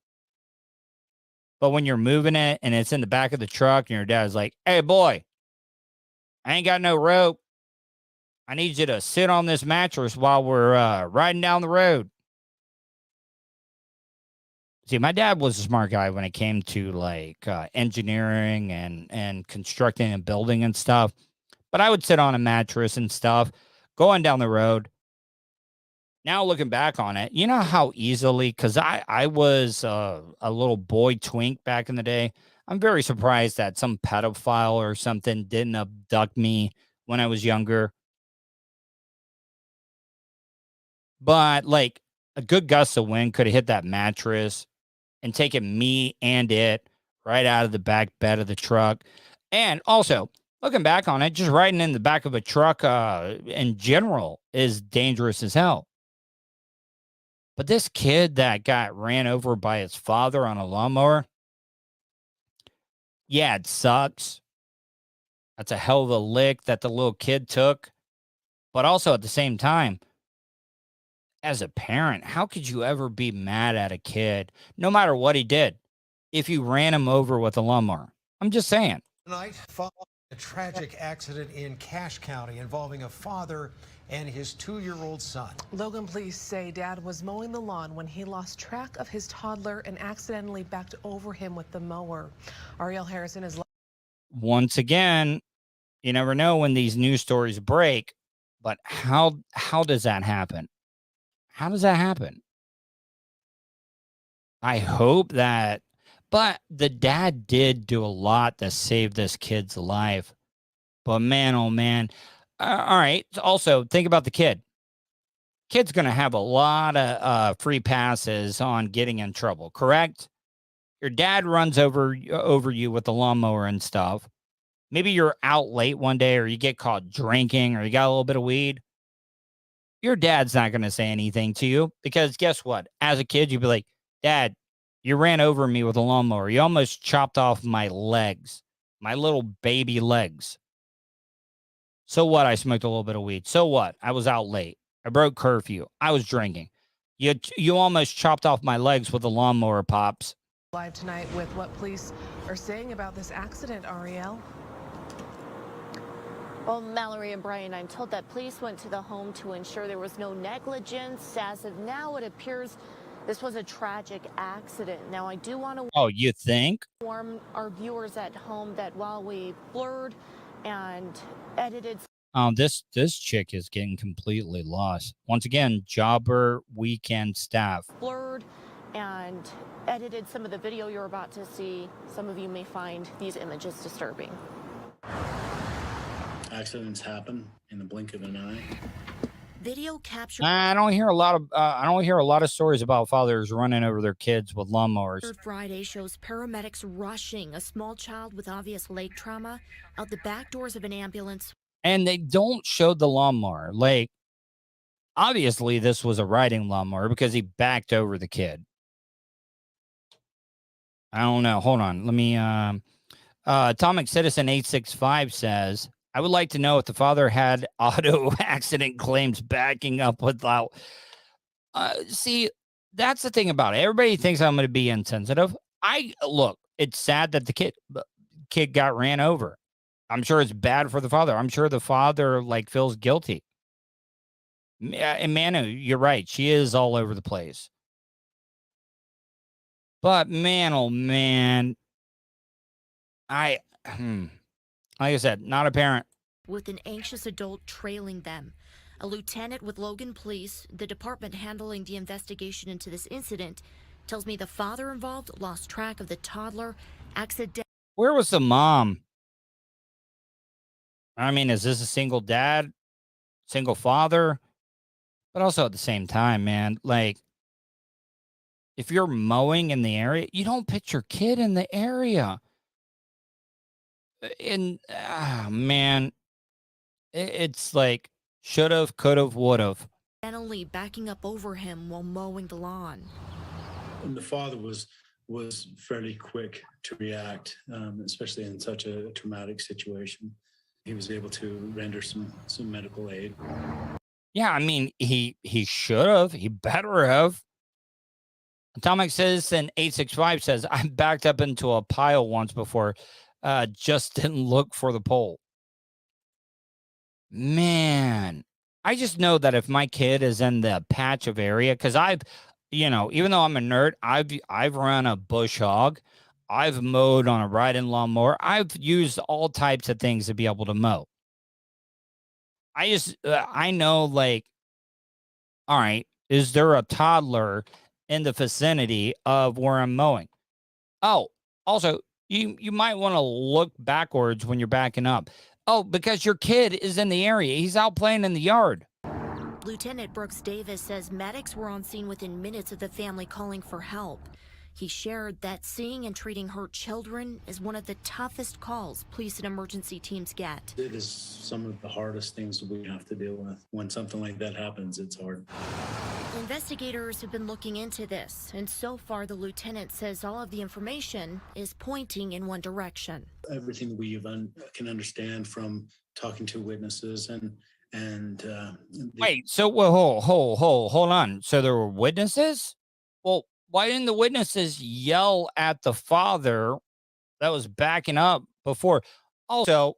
Speaker 4: But when you're moving it and it's in the back of the truck and your dad's like, hey, boy, I ain't got no rope. I need you to sit on this mattress while we're riding down the road. See, my dad was a smart guy when it came to like engineering and constructing and building and stuff. But I would sit on a mattress and stuff going down the road. Now looking back on it, you know how easily, because I was a little boy twink back in the day. I'm very surprised that some pedophile or something didn't abduct me when I was younger. But like a good gust of wind could have hit that mattress and taken me and it right out of the back bed of the truck. And also, looking back on it, just riding in the back of a truck in general is dangerous as hell. But this kid that got ran over by his father on a lawnmower, yeah, it sucks. That's a hell of a lick that the little kid took. But also at the same time, as a parent, how could you ever be mad at a kid, no matter what he did, if you ran him over with a lawnmower? I'm just saying.
Speaker 9: Tonight, following a tragic accident in Cache County involving a father and his 2-year-old son.
Speaker 10: Logan police say dad was mowing the lawn when he lost track of his toddler and accidentally backed over him with the mower. Ariel Harrison is...
Speaker 4: Once again, you never know when these news stories break, but how does that happen? How does that happen? I hope that, but the dad did do a lot to save this kid's life. But man, oh man. All right. Also, think about the kid. Kid's going to have a lot of free passes on getting in trouble, correct? Your dad runs over you with the lawnmower and stuff. Maybe you're out late one day or you get caught drinking or you got a little bit of weed. Your dad's not going to say anything to you because guess what? As a kid, you'd be like, Dad, you ran over me with a lawnmower. You almost chopped off my legs, my little baby legs. So what? I smoked a little bit of weed. So what? I was out late. I broke curfew. I was drinking. You almost chopped off my legs with a lawnmower, Pops.
Speaker 10: Live tonight with what police are saying about this accident, Ariel.
Speaker 11: Well, Mallory and Brian, I'm told that police went to the home to ensure there was no negligence. As of now, it appears this was a tragic accident. Now, I do want to...
Speaker 4: Oh, you think?
Speaker 11: ...inform our viewers at home that while we blurred and edited...
Speaker 4: Oh, this chick is getting completely lost. Once again, jobber weekend staff.
Speaker 11: ...blurred and edited some of the video you're about to see. Some of you may find these images disturbing.
Speaker 12: Accidents happen in the blink of an eye.
Speaker 11: Video capture.
Speaker 4: I don't hear a lot of stories about fathers running over their kids with lawnmowers.
Speaker 11: Friday shows paramedics rushing a small child with obvious leg trauma out the back doors of an ambulance.
Speaker 4: And they don't show the lawnmower. Like, obviously, this was a riding lawnmower because he backed over the kid. I don't know. Hold on. Let me. Atomic Citizen 865 says, I would like to know if the father had auto accident claims backing up without. See, that's the thing about it. Everybody thinks I'm going to be insensitive. Look, it's sad that the kid got ran over. I'm sure it's bad for the father. I'm sure the father feels guilty. And Manu, you're right. She is all over the place. But man, oh man, like I said, not a parent.
Speaker 11: With an anxious adult trailing them. A lieutenant with Logan Police, the department handling the investigation into this incident, tells me the father involved lost track of the toddler accident.
Speaker 4: Where was the mom? I mean, is this a single dad, single father? But also at the same time, man, if you're mowing in the area, you don't put your kid in the area. And man, it's like should've, could've, would've.
Speaker 11: Finally backing up over him while mowing the lawn.
Speaker 12: And the father was fairly quick to react, especially in such a traumatic situation. He was able to render some medical aid.
Speaker 4: Yeah, I mean, he should have. He better have. Atomic Citizen 865 says, I backed up into a pile once before. Just didn't look for the pole. Man, I just know that if my kid is in the patch of area, because even though I'm a nerd, I've run a bush hog, I've mowed on a ride-in lawnmower, I've used all types of things to be able to mow. I know, like, all right, is there a toddler in the vicinity of where I'm mowing? Oh, also, you might want to look backwards when you're backing up. Oh, because your kid is in the area. He's out playing in the yard.
Speaker 11: Lieutenant Brooks Davis says medics were on scene within minutes of the family calling for help. He shared that seeing and treating hurt children is one of the toughest calls police and emergency teams get.
Speaker 12: It is some of the hardest things we have to deal with. When something like that happens, it's hard.
Speaker 11: Investigators have been looking into this, and so far the lieutenant says all of the information is pointing in one direction.
Speaker 12: Everything we can understand from talking to witnesses
Speaker 4: Wait, so hold on. So there were witnesses? Well, why didn't the witnesses yell at the father that was backing up before? Also,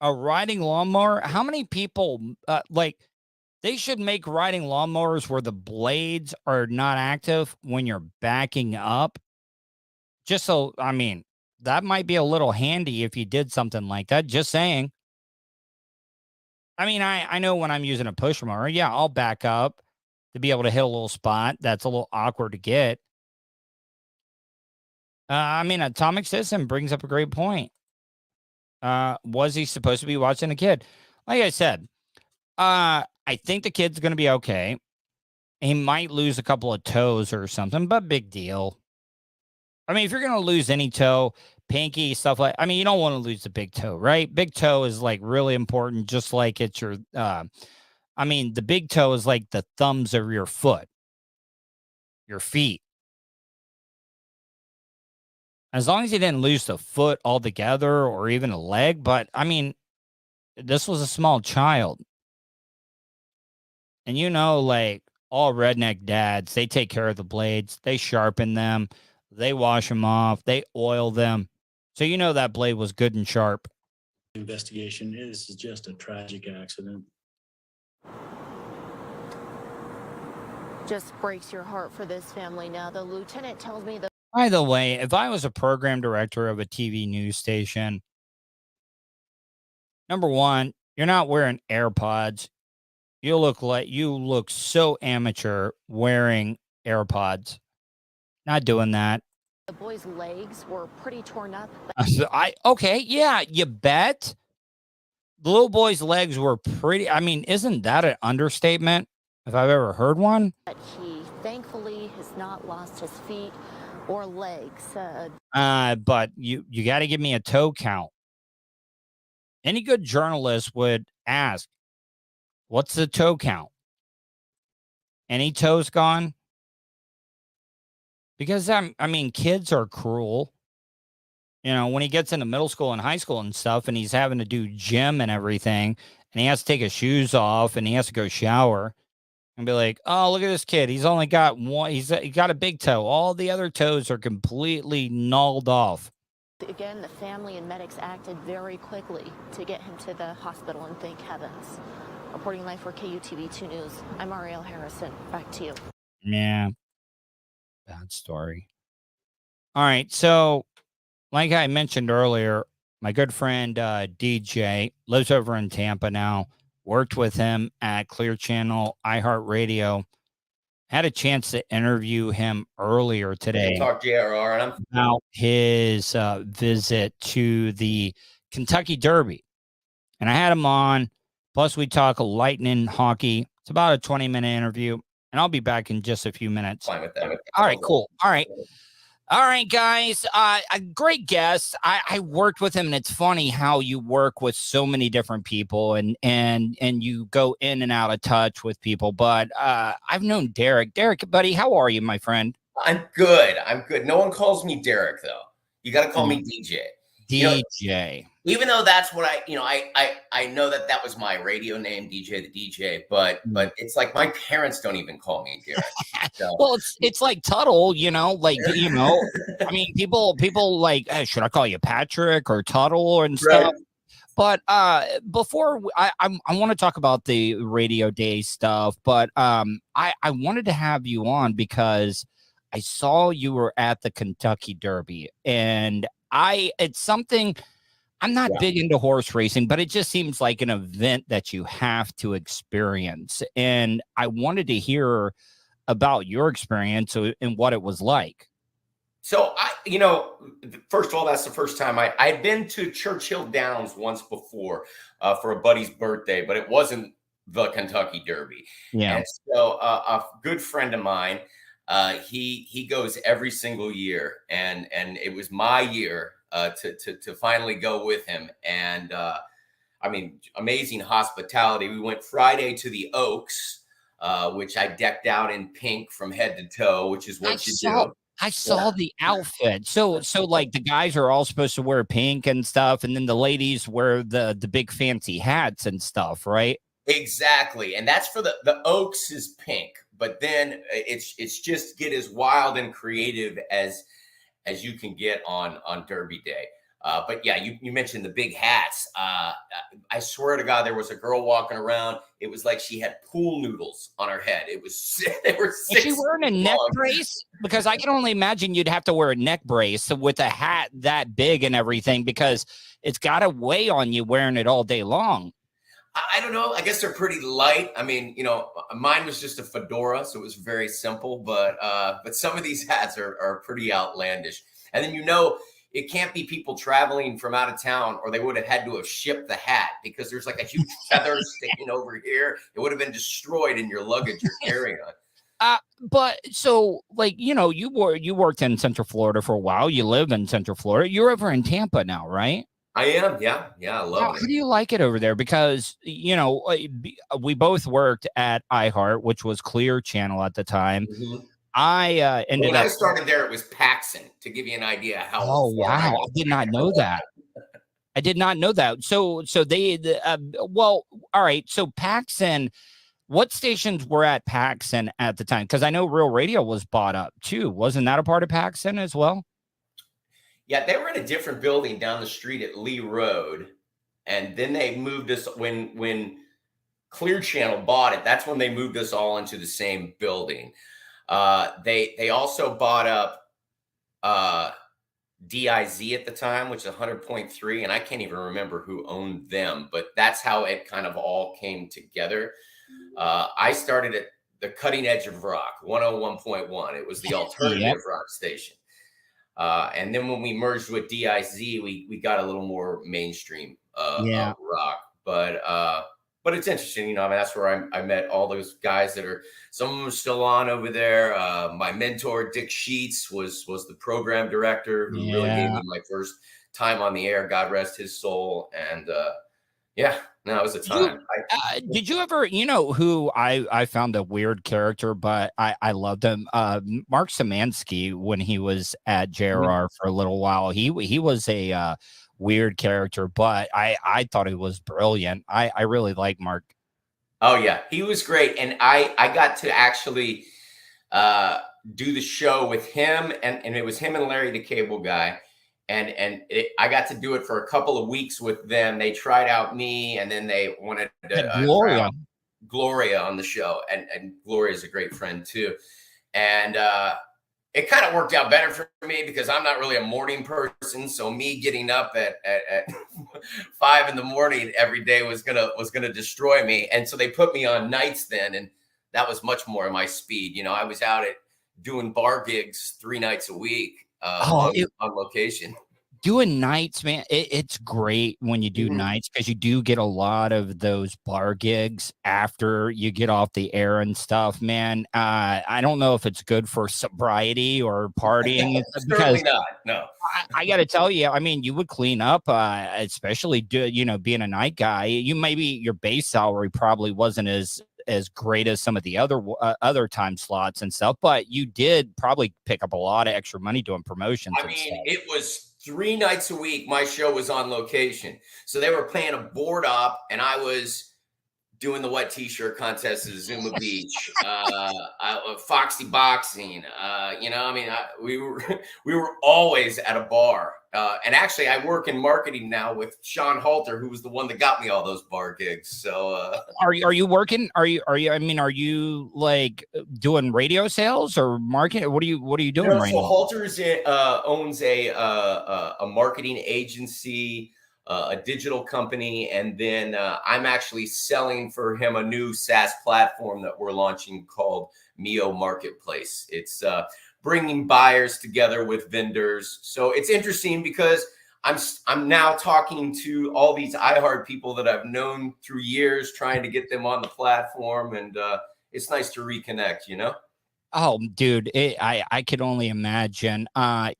Speaker 4: a riding lawnmower, how many people, they should make riding lawnmowers where the blades are not active when you're backing up. Just so, that might be a little handy if you did something like that. Just saying. I know when I'm using a push mower, yeah, I'll back up to be able to hit a little spot that's a little awkward to get. Atomic Citizen brings up a great point. Was he supposed to be watching a kid? Like I said, I think the kid's going to be okay. He might lose a couple of toes or something, but big deal. If you're going to lose any toe, pinky, stuff like, you don't want to lose the big toe, right? Big toe is like really important, just like it's your, the big toe is like the thumbs of your foot, your feet. As long as you didn't lose the foot altogether or even a leg, but this was a small child. And all redneck dads, they take care of the blades, they sharpen them, they wash them off, they oil them. So that blade was good and sharp.
Speaker 12: Investigation is just a tragic accident.
Speaker 11: Just breaks your heart for this family. Now, the lieutenant tells me that.
Speaker 4: By the way, if I was a program director of a TV news station, number one, you're not wearing AirPods. You look so amateur wearing AirPods. Not doing that.
Speaker 11: The boy's legs were pretty torn up.
Speaker 4: Okay, yeah, you bet. The little boy's legs were pretty. Isn't that an understatement if I've ever heard one?
Speaker 11: But he thankfully has not lost his feet or legs.
Speaker 4: But you got to give me a toe count. Any good journalist would ask, what's the toe count? Any toes gone? Because, kids are cruel. When he gets into middle school and high school and stuff, and he's having to do gym and everything, and he has to take his shoes off, and he has to go shower, and be like, oh, look at this kid. He's only got one. He got a big toe. All the other toes are completely gnawed off.
Speaker 11: Again, the family and medics acted very quickly to get him to the hospital, and thank heavens. Reporting live for KUTV 2 News, I'm Ariel Harrison. Back to you.
Speaker 4: Yeah. Bad story. All right. So, like I mentioned earlier, my good friend DJ lives over in Tampa now. Worked with him at Clear Channel, iHeartRadio. Had a chance to interview him earlier today about his visit to the Kentucky Derby. And I had him on. Plus, we talk lightning hockey. It's about a 20-minute interview. And I'll be back in just a few minutes.
Speaker 13: Fine with that.
Speaker 4: All right, cool. All right, guys. A great guest. I worked with him, and it's funny how you work with so many different people, and you go in and out of touch with people. But I've known Derek. Derek, buddy, how are you, my friend?
Speaker 13: I'm good. No one calls me Derek, though. You got to call me DJ.
Speaker 4: DJ.
Speaker 13: Even though that's what I know that was my radio name, DJ the DJ, but it's like my parents don't even call me Derek. So.
Speaker 4: Well, it's like Tuddle, people like, hey, should I call you Patrick or Tuddle and stuff?
Speaker 13: Right.
Speaker 4: But before I want to talk about the radio day stuff, but I wanted to have you on because I saw you were at the Kentucky Derby, and it's something. I'm not big into horse racing, but it just seems like an event that you have to experience. And I wanted to hear about your experience and what it was like.
Speaker 13: So first of all, that's the first time I'd been to Churchill Downs once before for a buddy's birthday, but it wasn't the Kentucky Derby.
Speaker 4: Yeah.
Speaker 13: And so a good friend of mine, he goes every single year, and it was my year to finally go with him. And amazing hospitality. We went Friday to the Oaks, which I decked out in pink from head to toe, which is what you do.
Speaker 4: I saw the outfit. So like the guys are all supposed to wear pink and stuff, and then the ladies wear the big fancy hats and stuff, right?
Speaker 13: Exactly. And that's for the Oaks is pink, but then it's just get as wild and creative as you can get on Derby Day. But yeah, you mentioned the big hats. I swear to God, there was a girl walking around. It was like she had pool noodles on her head. It was they were 6
Speaker 4: Is she wearing a neck brace? Because I can only imagine you'd have to wear a neck brace with a hat that big and everything, because it's got to weigh on you wearing it all day long.
Speaker 13: I don't know. I guess they're pretty light. I mean, mine was just a fedora, so it was very simple. But some of these hats are pretty outlandish. And then it can't be people traveling from out of town, or they would have had to have shipped the hat, because there's like a huge feather sticking over here. It would have been destroyed in your luggage you're carrying on.
Speaker 4: But so like, you worked in Central Florida for a while. You live in Central Florida. You're over in Tampa now, right?
Speaker 13: I am. Yeah. I love it.
Speaker 4: How do you like it over there? Because, we both worked at iHeart, which was Clear Channel at the time.
Speaker 13: Mm-hmm.
Speaker 4: When
Speaker 13: I started there, it was Paxson, to give you an idea how.
Speaker 4: Oh, wow. I did not know that. I did not know that. So all right. So Paxson, what stations were at Paxson at the time? Because I know Real Radio was bought up too. Wasn't that a part of Paxson as well?
Speaker 13: Yeah, they were in a different building down the street at Lee Road. And then they moved us when Clear Channel bought it. That's when they moved us all into the same building. They also bought up DIZ at the time, which is 100.3, and I can't even remember who owned them, but that's how it kind of all came together. I started at the cutting edge of rock, 101.1. It was the alternative rock station. And then when we merged with DIZ, we got a little more mainstream rock. But it's interesting, that's where I met all those guys that are, some of them are still on over there. My mentor, Dick Sheets, was the program director who really gave me my first time on the air. God rest his soul. And it was a time.
Speaker 4: Did you ever, who I found a weird character, but I loved him. Mark Szymanski, when he was at JRR for a little while, he was a weird character, but I thought he was brilliant. I really like Mark.
Speaker 13: Oh yeah, he was great. And I got to actually do the show with him, and it was him and Larry the Cable Guy. And I got to do it for a couple of weeks with them. They tried out me, and then they wanted to Gloria on the show. And Gloria is a great friend too. And it kind of worked out better for me because I'm not really a morning person. So me getting up at 5 a.m. every day was gonna destroy me. And so they put me on nights then, and that was much more my speed. I was out at doing bar gigs 3 nights a week. On location.
Speaker 4: Doing nights, man, it's great when you do nights, because you do get a lot of those bar gigs after you get off the air and stuff, man. I don't know if it's good for sobriety or partying.
Speaker 13: Certainly not. No.
Speaker 4: I got to tell you, you would clean up, especially being a night guy. Your base salary probably wasn't as great as some of the other time slots and stuff, but you did probably pick up a lot of extra money doing promotions.
Speaker 13: It was 3 nights a week. My show was on location, so they were playing a board op, and I was doing the wet t-shirt contest at Zuma Beach, Foxy Boxing. We were always at a bar. And actually, I work in marketing now with Sean Halter, who was the one that got me all those bar gigs. So,
Speaker 4: are you working? Are you like doing radio sales or marketing? What are you doing right now?
Speaker 13: Halter owns a marketing agency, a digital company, and then I'm actually selling for him a new SaaS platform that we're launching called Mio Marketplace. It's bringing buyers together with vendors. So it's interesting because I'm now talking to all these iHeart people that I've known through years, trying to get them on the platform, and it's nice to reconnect, you know?
Speaker 4: Oh, dude, I could only imagine. I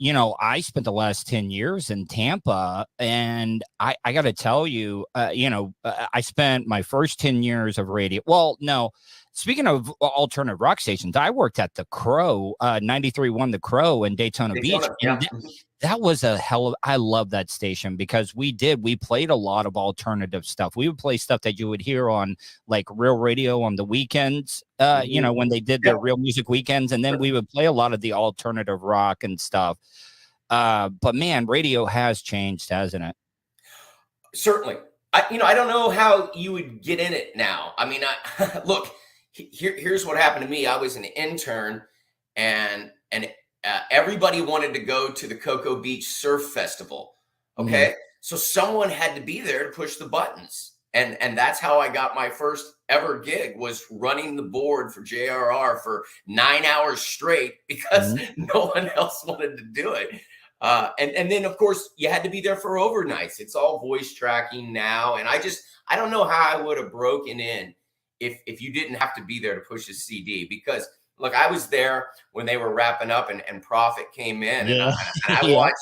Speaker 4: spent the last 10 years in Tampa, and I got to tell you, I spent my first 10 years of radio. Well, no, speaking of alternative rock stations, I worked at the Crow, 93.1 The Crow in Daytona Beach.
Speaker 13: Yeah.
Speaker 4: That was I love that station because we played a lot of alternative stuff. We would play stuff that you would hear on like Real Radio on the weekends, when they did their Real Music Weekends. And then we would play a lot of the alternative rock and stuff. But man, radio has changed, hasn't it?
Speaker 13: Certainly. I don't know how you would get in it now. I mean, look, here's what happened to me. I was an intern and everybody wanted to go to the Cocoa Beach Surf Festival. Okay. So someone had to be there to push the buttons. And that's how I got my first ever gig, was running the board for JRR for 9 hours straight because no one else wanted to do it. And then of course you had to be there for overnights. It's all voice tracking now. And I don't know how I would have broken in if you didn't have to be there to push a CD, because look, I was there when they were wrapping up and Profit came in, and I watched.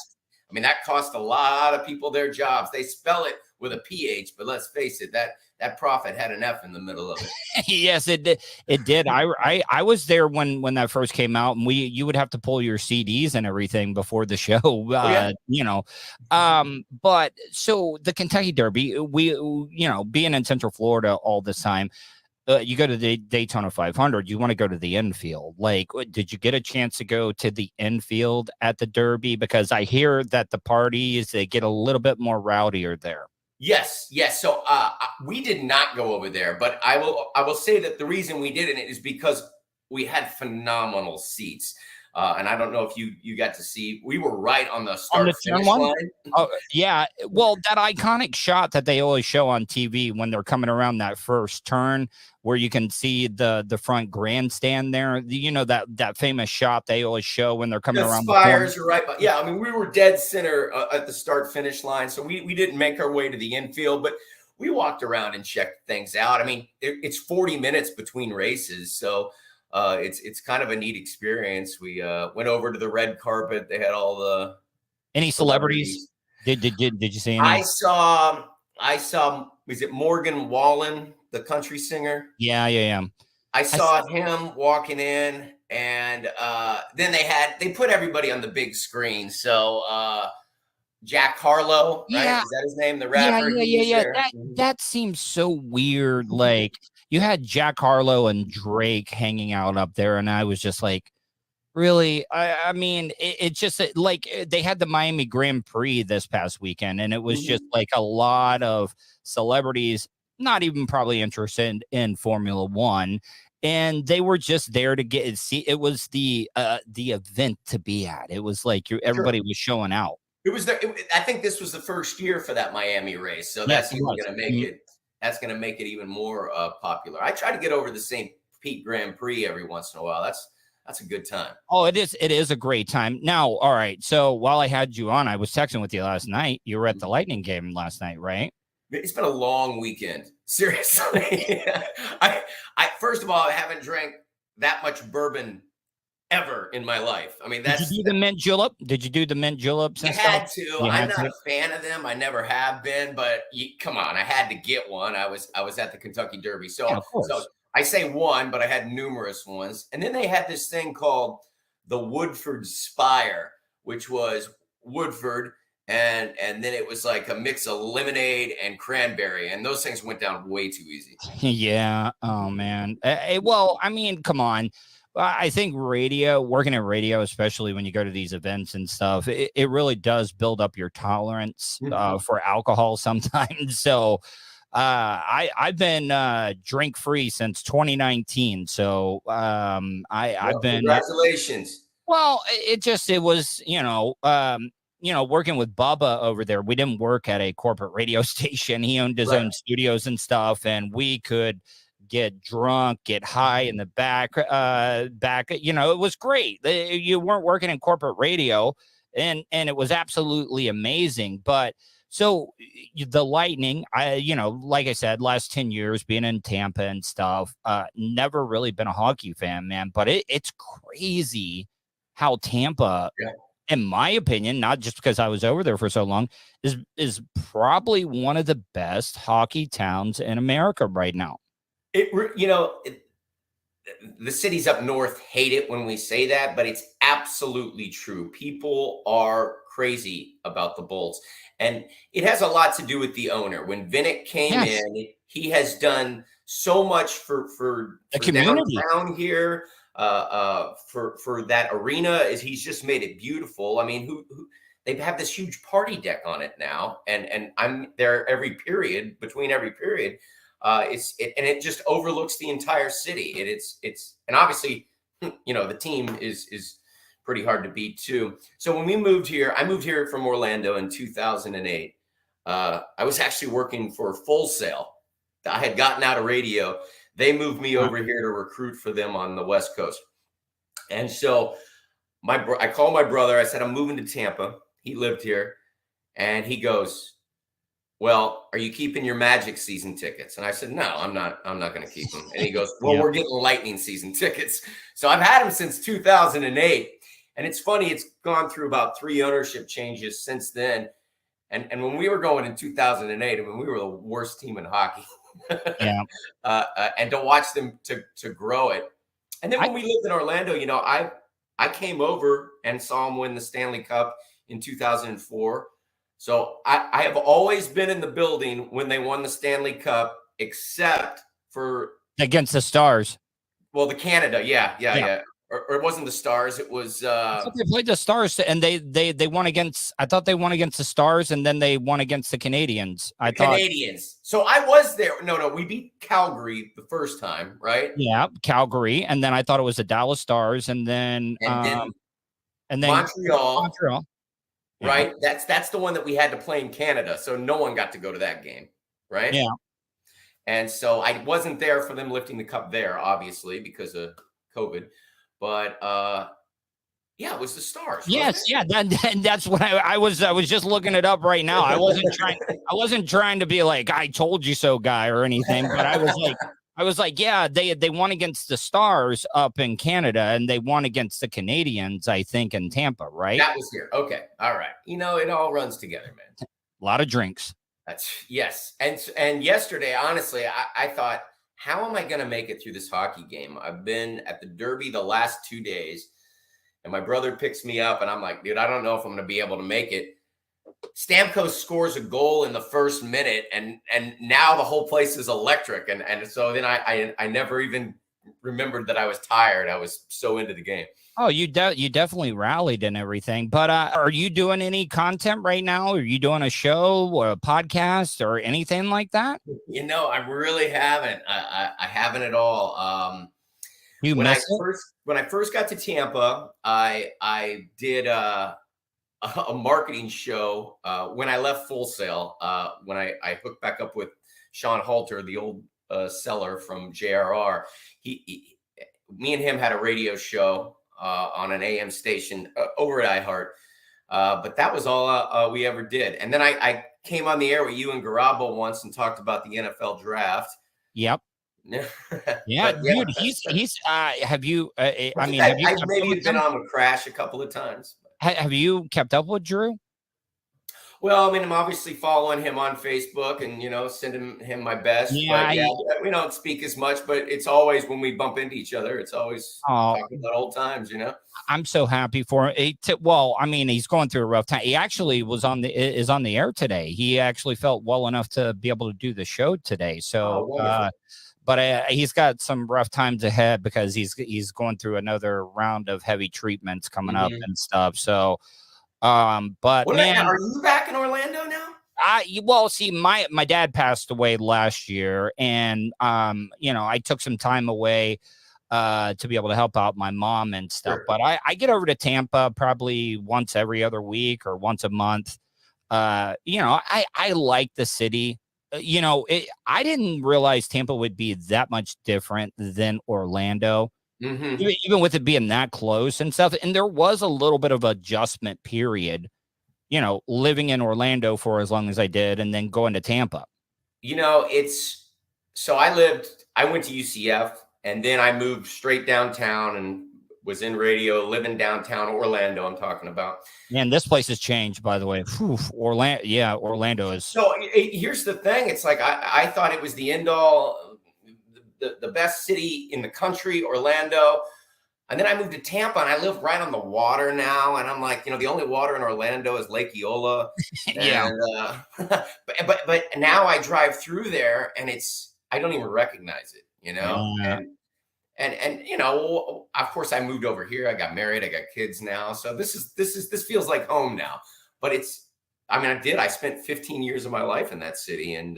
Speaker 13: I mean, that cost a lot of people their jobs. They spell it with a PH, but let's face it, that Profit had an F in the middle of it.
Speaker 4: Yes, it did. It did. I was there when that first came out, and you would have to pull your CDs and everything before the show. But so the Kentucky Derby, being in Central Florida all this time. You go to the Daytona 500, you want to go to the infield. Like, did you get a chance to go to the infield at the Derby? Because I hear that the parties, they get a little bit more rowdier there.
Speaker 13: Yes. So we did not go over there, but I will say that the reason we didn't is because we had phenomenal seats. And I don't know if you got to see, we were right on the start-finish line.
Speaker 4: Oh, yeah. Well, that iconic shot that they always show on TV when they're coming around that first turn, where you can see the front grandstand there. That famous shot they always show when they're coming around.
Speaker 13: The spires are right. Yeah, I mean, we were dead center at the start-finish line, so we didn't make our way to the infield, but we walked around and checked things out. I mean, it's 40 minutes between races, so it's kind of a neat experience. We went over to the red carpet. They had all the
Speaker 4: any celebrities. Did you see any?
Speaker 13: I saw. Was it Morgan Wallen, the country singer?
Speaker 4: Yeah.
Speaker 13: I saw him walking in, and then they put everybody on the big screen. So Jack Harlow, right?
Speaker 4: Yeah.
Speaker 13: Is that his name? The rapper.
Speaker 4: Yeah. That seems so weird. Like, you had Jack Harlow and Drake hanging out up there, and I was just like, really? I mean, it's just like they had the Miami Grand Prix this past weekend, and it was just like a lot of celebrities not even probably interested in Formula One, and they were just there to see. It was the event to be at. It was like everybody was showing out.
Speaker 13: It was there. I think this was the first year for that Miami race, so that's even going to make it. That's going to make it even more popular. I try to get over the St. Pete Grand Prix every once in a while. That's a good time.
Speaker 4: Oh, it is. It is a great time. Now, all right. So while I had you on, I was texting with you last night. You were at the Lightning game last night, right?
Speaker 13: It's been a long weekend. Seriously. I first of all, I haven't drank that much bourbon ever in my life. I mean,
Speaker 4: Did you do the mint julep? Did you do the mint juleps?
Speaker 13: I had to. I'm not a fan of them. I never have been, but come on, I had to get one. I was at the Kentucky Derby. So I say one, but I had numerous ones. And then they had this thing called the Woodford Spire, which was Woodford and then it was like a mix of lemonade and cranberry, and those things went down way too easy.
Speaker 4: Yeah. Oh man. Well, I mean, come on. I think working in radio, especially when you go to these events and stuff, it really does build up your tolerance for alcohol sometimes. So I've been drink free since 2019. So I've been
Speaker 13: congratulations.
Speaker 4: Well, it was, working with Bubba over there. We didn't work at a corporate radio station. He owned his own studios and stuff, and we could get drunk, get high in the back. It was great. You weren't working in corporate radio, and it was absolutely amazing. But so the Lightning, like I said, last 10 years being in Tampa and stuff, never really been a hockey fan, man. But it's crazy how Tampa, in my opinion, not just because I was over there for so long, is probably one of the best hockey towns in America right now.
Speaker 13: The cities up north hate it when we say that, but it's absolutely true. People are crazy about the Bolts, and it has a lot to do with the owner. When Vinnick came in, he has done so much for
Speaker 4: the community
Speaker 13: downtown here. For that arena, he's just made it beautiful. I mean, who they have this huge party deck on it now, and I'm there between every period. It just overlooks the entire city. And obviously, the team is pretty hard to beat too. So when we moved here, I moved here from Orlando in 2008. I was actually working for Full Sail. I had gotten out of radio. They moved me over here to recruit for them on the West Coast. And so I called my brother. I said, I'm moving to Tampa. He lived here. And he goes, well, are you keeping your Magic season tickets? And I said, no, I'm not going to keep them. And he goes, well, we're getting Lightning season tickets. So I've had them since 2008. And it's funny, it's gone through about 3 ownership changes since then. And when we were going in 2008, I mean, we were the worst team in hockey. And to watch them to grow it. And then when we lived in Orlando, I came over and saw them win the Stanley Cup in 2004. So I have always been in the building when they won the Stanley Cup, except for
Speaker 4: against the Stars.
Speaker 13: Well, the Canada, yeah. Or it wasn't the Stars. It was.
Speaker 4: I thought they played the Stars, and they won against. I thought they won against the Stars, and then they won against the Canadians.
Speaker 13: Canadians. So I was there. No, we beat Calgary the first time, right?
Speaker 4: Yeah, Calgary, and then I thought it was the Dallas Stars, and then
Speaker 13: Montreal.
Speaker 4: Right.
Speaker 13: That's the one that we had to play in Canada. So no one got to go to that game. Right.
Speaker 4: Yeah.
Speaker 13: And so I wasn't there for them lifting the cup there, obviously, because of COVID. But it was the Stars.
Speaker 4: Yes. Yeah. That's what I was just looking it up right now. I wasn't trying to be like, I told you so guy or anything, but I was like, yeah, they won against the Stars up in Canada, and they won against the Canadians, I think, in Tampa, right?
Speaker 13: That was here. Okay. All right. It all runs together, man.
Speaker 4: A lot of drinks.
Speaker 13: Yes. And yesterday, honestly, I thought, how am I going to make it through this hockey game? I've been at the Derby the last 2 days, and my brother picks me up, and I'm like, dude, I don't know if I'm going to be able to make it. Stamkos scores a goal in the first minute, and now the whole place is electric. And so then I never even remembered that I was tired. I was so into the game.
Speaker 4: Oh, you definitely rallied and everything. But are you doing any content right now? Are you doing a show or a podcast or anything like that?
Speaker 13: I really haven't. I haven't at all. When I first got to Tampa, I did a marketing show when I left Full Sail. When I hooked back up with Sean Halter, the old seller from JRR, me and him had a radio show on an AM station over at iHeart. But that was all we ever did. And then I came on the air with you and Garabo once and talked about the NFL draft.
Speaker 4: Yep. Yeah, dude. He's. Have you?
Speaker 13: I've maybe been on with Crash a couple of times.
Speaker 4: Have you kept up with Drew?
Speaker 13: Well, I mean, I'm obviously following him on Facebook and, sending him my best.
Speaker 4: Yeah,
Speaker 13: But we don't speak as much, but it's always when we bump into each other, it's always talking about old times,
Speaker 4: I'm so happy for him. Well, I mean, he's going through a rough time. He actually is on the air today. He actually felt well enough to be able to do the show today. So, but he's got some rough times ahead because he's going through another round of heavy treatments coming up and stuff. So, but man,
Speaker 13: are you back in Orlando now?
Speaker 4: Well, see, my dad passed away last year, and I took some time away to be able to help out my mom and stuff. Sure. But I get over to Tampa probably once every other week or once a month. I like the city. I didn't realize Tampa would be that much different than Orlando. Mm-hmm. Even with it being that close and stuff. And there was a little bit of adjustment period, living in Orlando for as long as I did and then going to Tampa.
Speaker 13: I went to UCF and then I moved straight downtown and was in radio, living downtown Orlando. I'm talking about.
Speaker 4: Man, this place has changed, by the way. Orlando is.
Speaker 13: So here's the thing. It's like, I thought it was the end all, the best city in the country, Orlando. And then I moved to Tampa and I live right on the water now. And I'm like, the only water in Orlando is Lake Eola.
Speaker 4: Yeah.
Speaker 13: And, but now I drive through there and I don't even recognize it, And of course I moved over here. I got married. I got kids now. So this feels like home now, but I spent 15 years of my life in that city. And,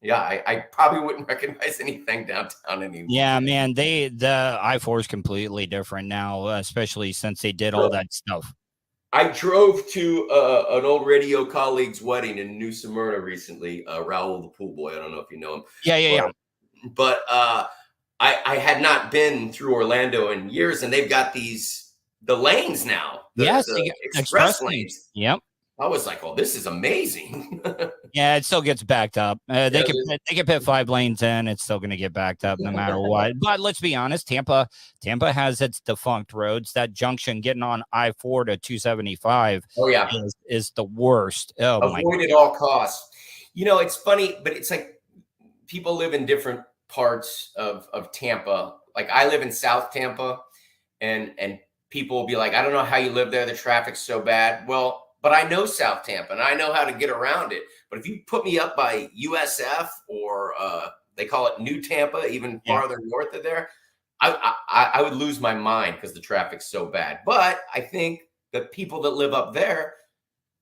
Speaker 13: I probably wouldn't recognize anything downtown anymore.
Speaker 4: Yeah, man, the I-4 is completely different now, especially since they did all that stuff.
Speaker 13: I drove to an old radio colleague's wedding in New Smyrna recently, Raul the pool boy. I don't know if you know him.
Speaker 4: Yeah.
Speaker 13: But I had not been through Orlando in years, and they've got the lanes now. The express lanes.
Speaker 4: Yep.
Speaker 13: I was like, "Oh, this is amazing."
Speaker 4: Yeah, it still gets backed up. They can put 5 lanes in; it's still going to get backed up no matter what. But let's be honest, Tampa has its defunct roads. That junction getting on I-4 to 275.
Speaker 13: Oh yeah,
Speaker 4: is the worst. Oh my God.
Speaker 13: Avoid at all costs. It's funny, but it's like people live in different parts of Tampa. Like I live in South Tampa, and people will be like, "I don't know how you live there. The traffic's so bad." Well. But I know South Tampa and I know how to get around it. But if you put me up by USF or they call it New Tampa, even farther north of there, I would lose my mind because the traffic's so bad. But I think the people that live up there,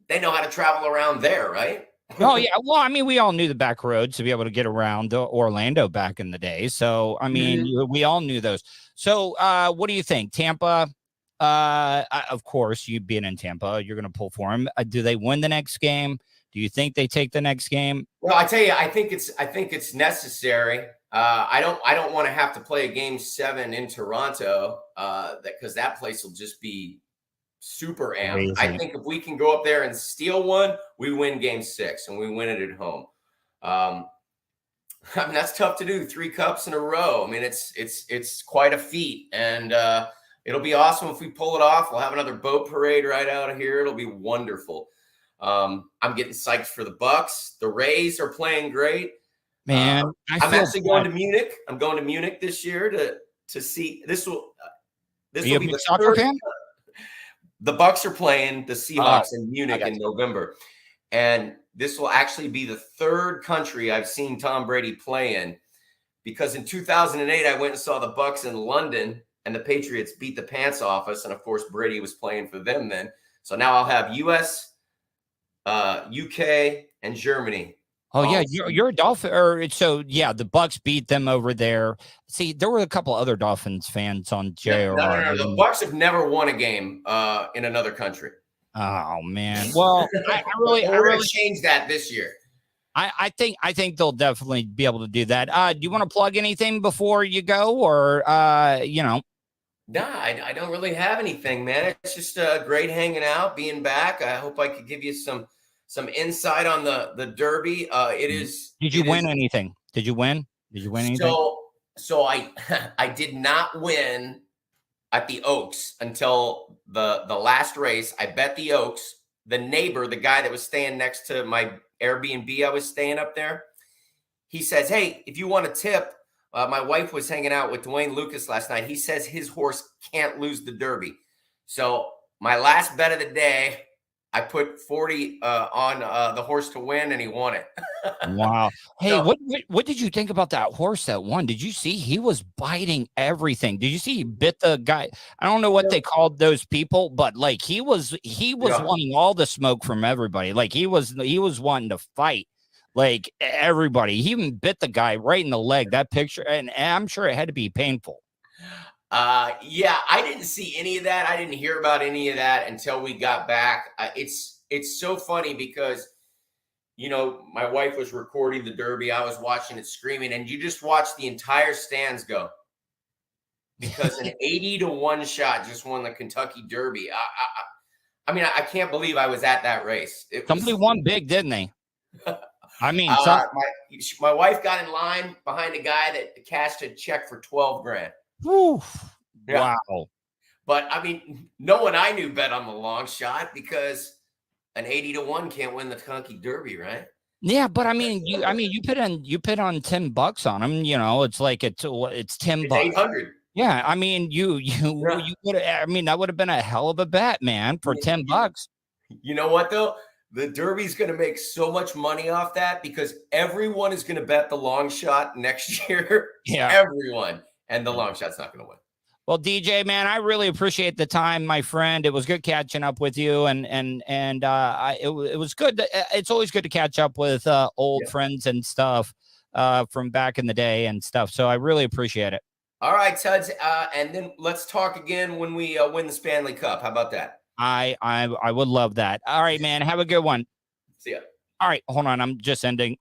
Speaker 13: they know how to travel around there, right?
Speaker 4: Oh, yeah. Well, I mean, we all knew the back roads to be able to get around Orlando back in the day. So, I mean, we all knew those. So what do you think? Tampa? Of course, you being in Tampa, you're going to pull for them. Do they win the next game? Do you think they take the next game?
Speaker 13: Well, I tell you, I think it's necessary. I don't want to have to play a game 7 in Toronto, because that place will just be super amped. Amazing. I think if we can go up there and steal one, we win game 6 and we win it at home. That's tough to do. 3 cups in a row. I mean, it's quite a feat, and it'll be awesome if we pull it off. We'll have another boat parade right out of here. It'll be wonderful. I'm getting psyched for the Bucks. The Rays are playing great.
Speaker 4: Man,
Speaker 13: I'm actually going to Munich. I'm going to Munich this year to see. This will be the
Speaker 4: soccer fan.
Speaker 13: The Bucks are playing the Seahawks in Munich in November, and this will actually be the 3rd country I've seen Tom Brady play in, because in 2008 I went and saw the Bucks in London. And the Patriots beat the pants off us. And, of course, Brady was playing for them then. So now I'll have U.S., UK, and Germany.
Speaker 4: Oh, yeah. You're a Dolphin. The Bucks beat them over there. See, there were a couple other Dolphins fans on JR.
Speaker 13: No. The Bucks have never won a game in another country.
Speaker 4: Oh, man. Well, I
Speaker 13: really change that this year.
Speaker 4: I think they'll definitely be able to do that. Do you want to plug anything before you go, or
Speaker 13: Nah, I don't really have anything, man. It's just great hanging out, being back. I hope I could give you some insight on the Derby. It is.
Speaker 4: Did you win anything? Did you win? Anything?
Speaker 13: So I did not win at the Oaks until the last race. I bet the Oaks the neighbor, the guy that was staying next to my Airbnb I was staying up there, he says, hey, if you want a tip, my wife was hanging out with Dwayne Lucas last night. He says his horse can't lose the Derby. So my last bet of the day, I put 40 on the horse to win, and he won it.
Speaker 4: Wow. Hey,
Speaker 13: So-
Speaker 4: what did you think about that horse that won? Did you see he was biting everything? Did you see he bit the guy? I don't know what they called those people, but like he was wanting all the smoke from everybody. Like he was wanting to fight like everybody. He even bit the guy right in the leg. That picture, and I'm sure it had to be painful.
Speaker 13: Yeah, I didn't see any of that. I didn't hear about any of that until we got back. It's so funny because, you know, my wife was recording the Derby. I was watching it screaming, and you just watch the entire stands go because an 80-1 shot just won the Kentucky Derby. I mean, I can't believe I was at that race.
Speaker 4: Somebody won big, didn't they? I mean,
Speaker 13: my wife got in line behind a guy that cashed a check for 12 grand.
Speaker 4: Whew.
Speaker 13: Yeah.
Speaker 4: Wow.
Speaker 13: But I mean, no one I knew bet on the long shot because an 80-1 can't win the Kentucky Derby, right?
Speaker 4: Yeah, but I mean, you put on $10 on them. You know, it's like it's $10.
Speaker 13: 800.
Speaker 4: Yeah, I mean, you would. I mean, that would have been a hell of a bet, man, for $10.
Speaker 13: You know what though? The Derby's going to make so much money off that because everyone is going to bet the long shot next year.
Speaker 4: Yeah,
Speaker 13: everyone, and the long shot's not going to win.
Speaker 4: Well, DJ, man, I really appreciate the time, my friend. It was good catching up with you, and it was good. It's always good to catch up with old friends and stuff from back in the day and stuff. So I really appreciate it.
Speaker 13: All right, Tuds, and then let's talk again when we win the Stanley Cup. How about that?
Speaker 4: I would love that. All right, man. Have a good one.
Speaker 13: See ya.
Speaker 4: All right, hold on. I'm just ending.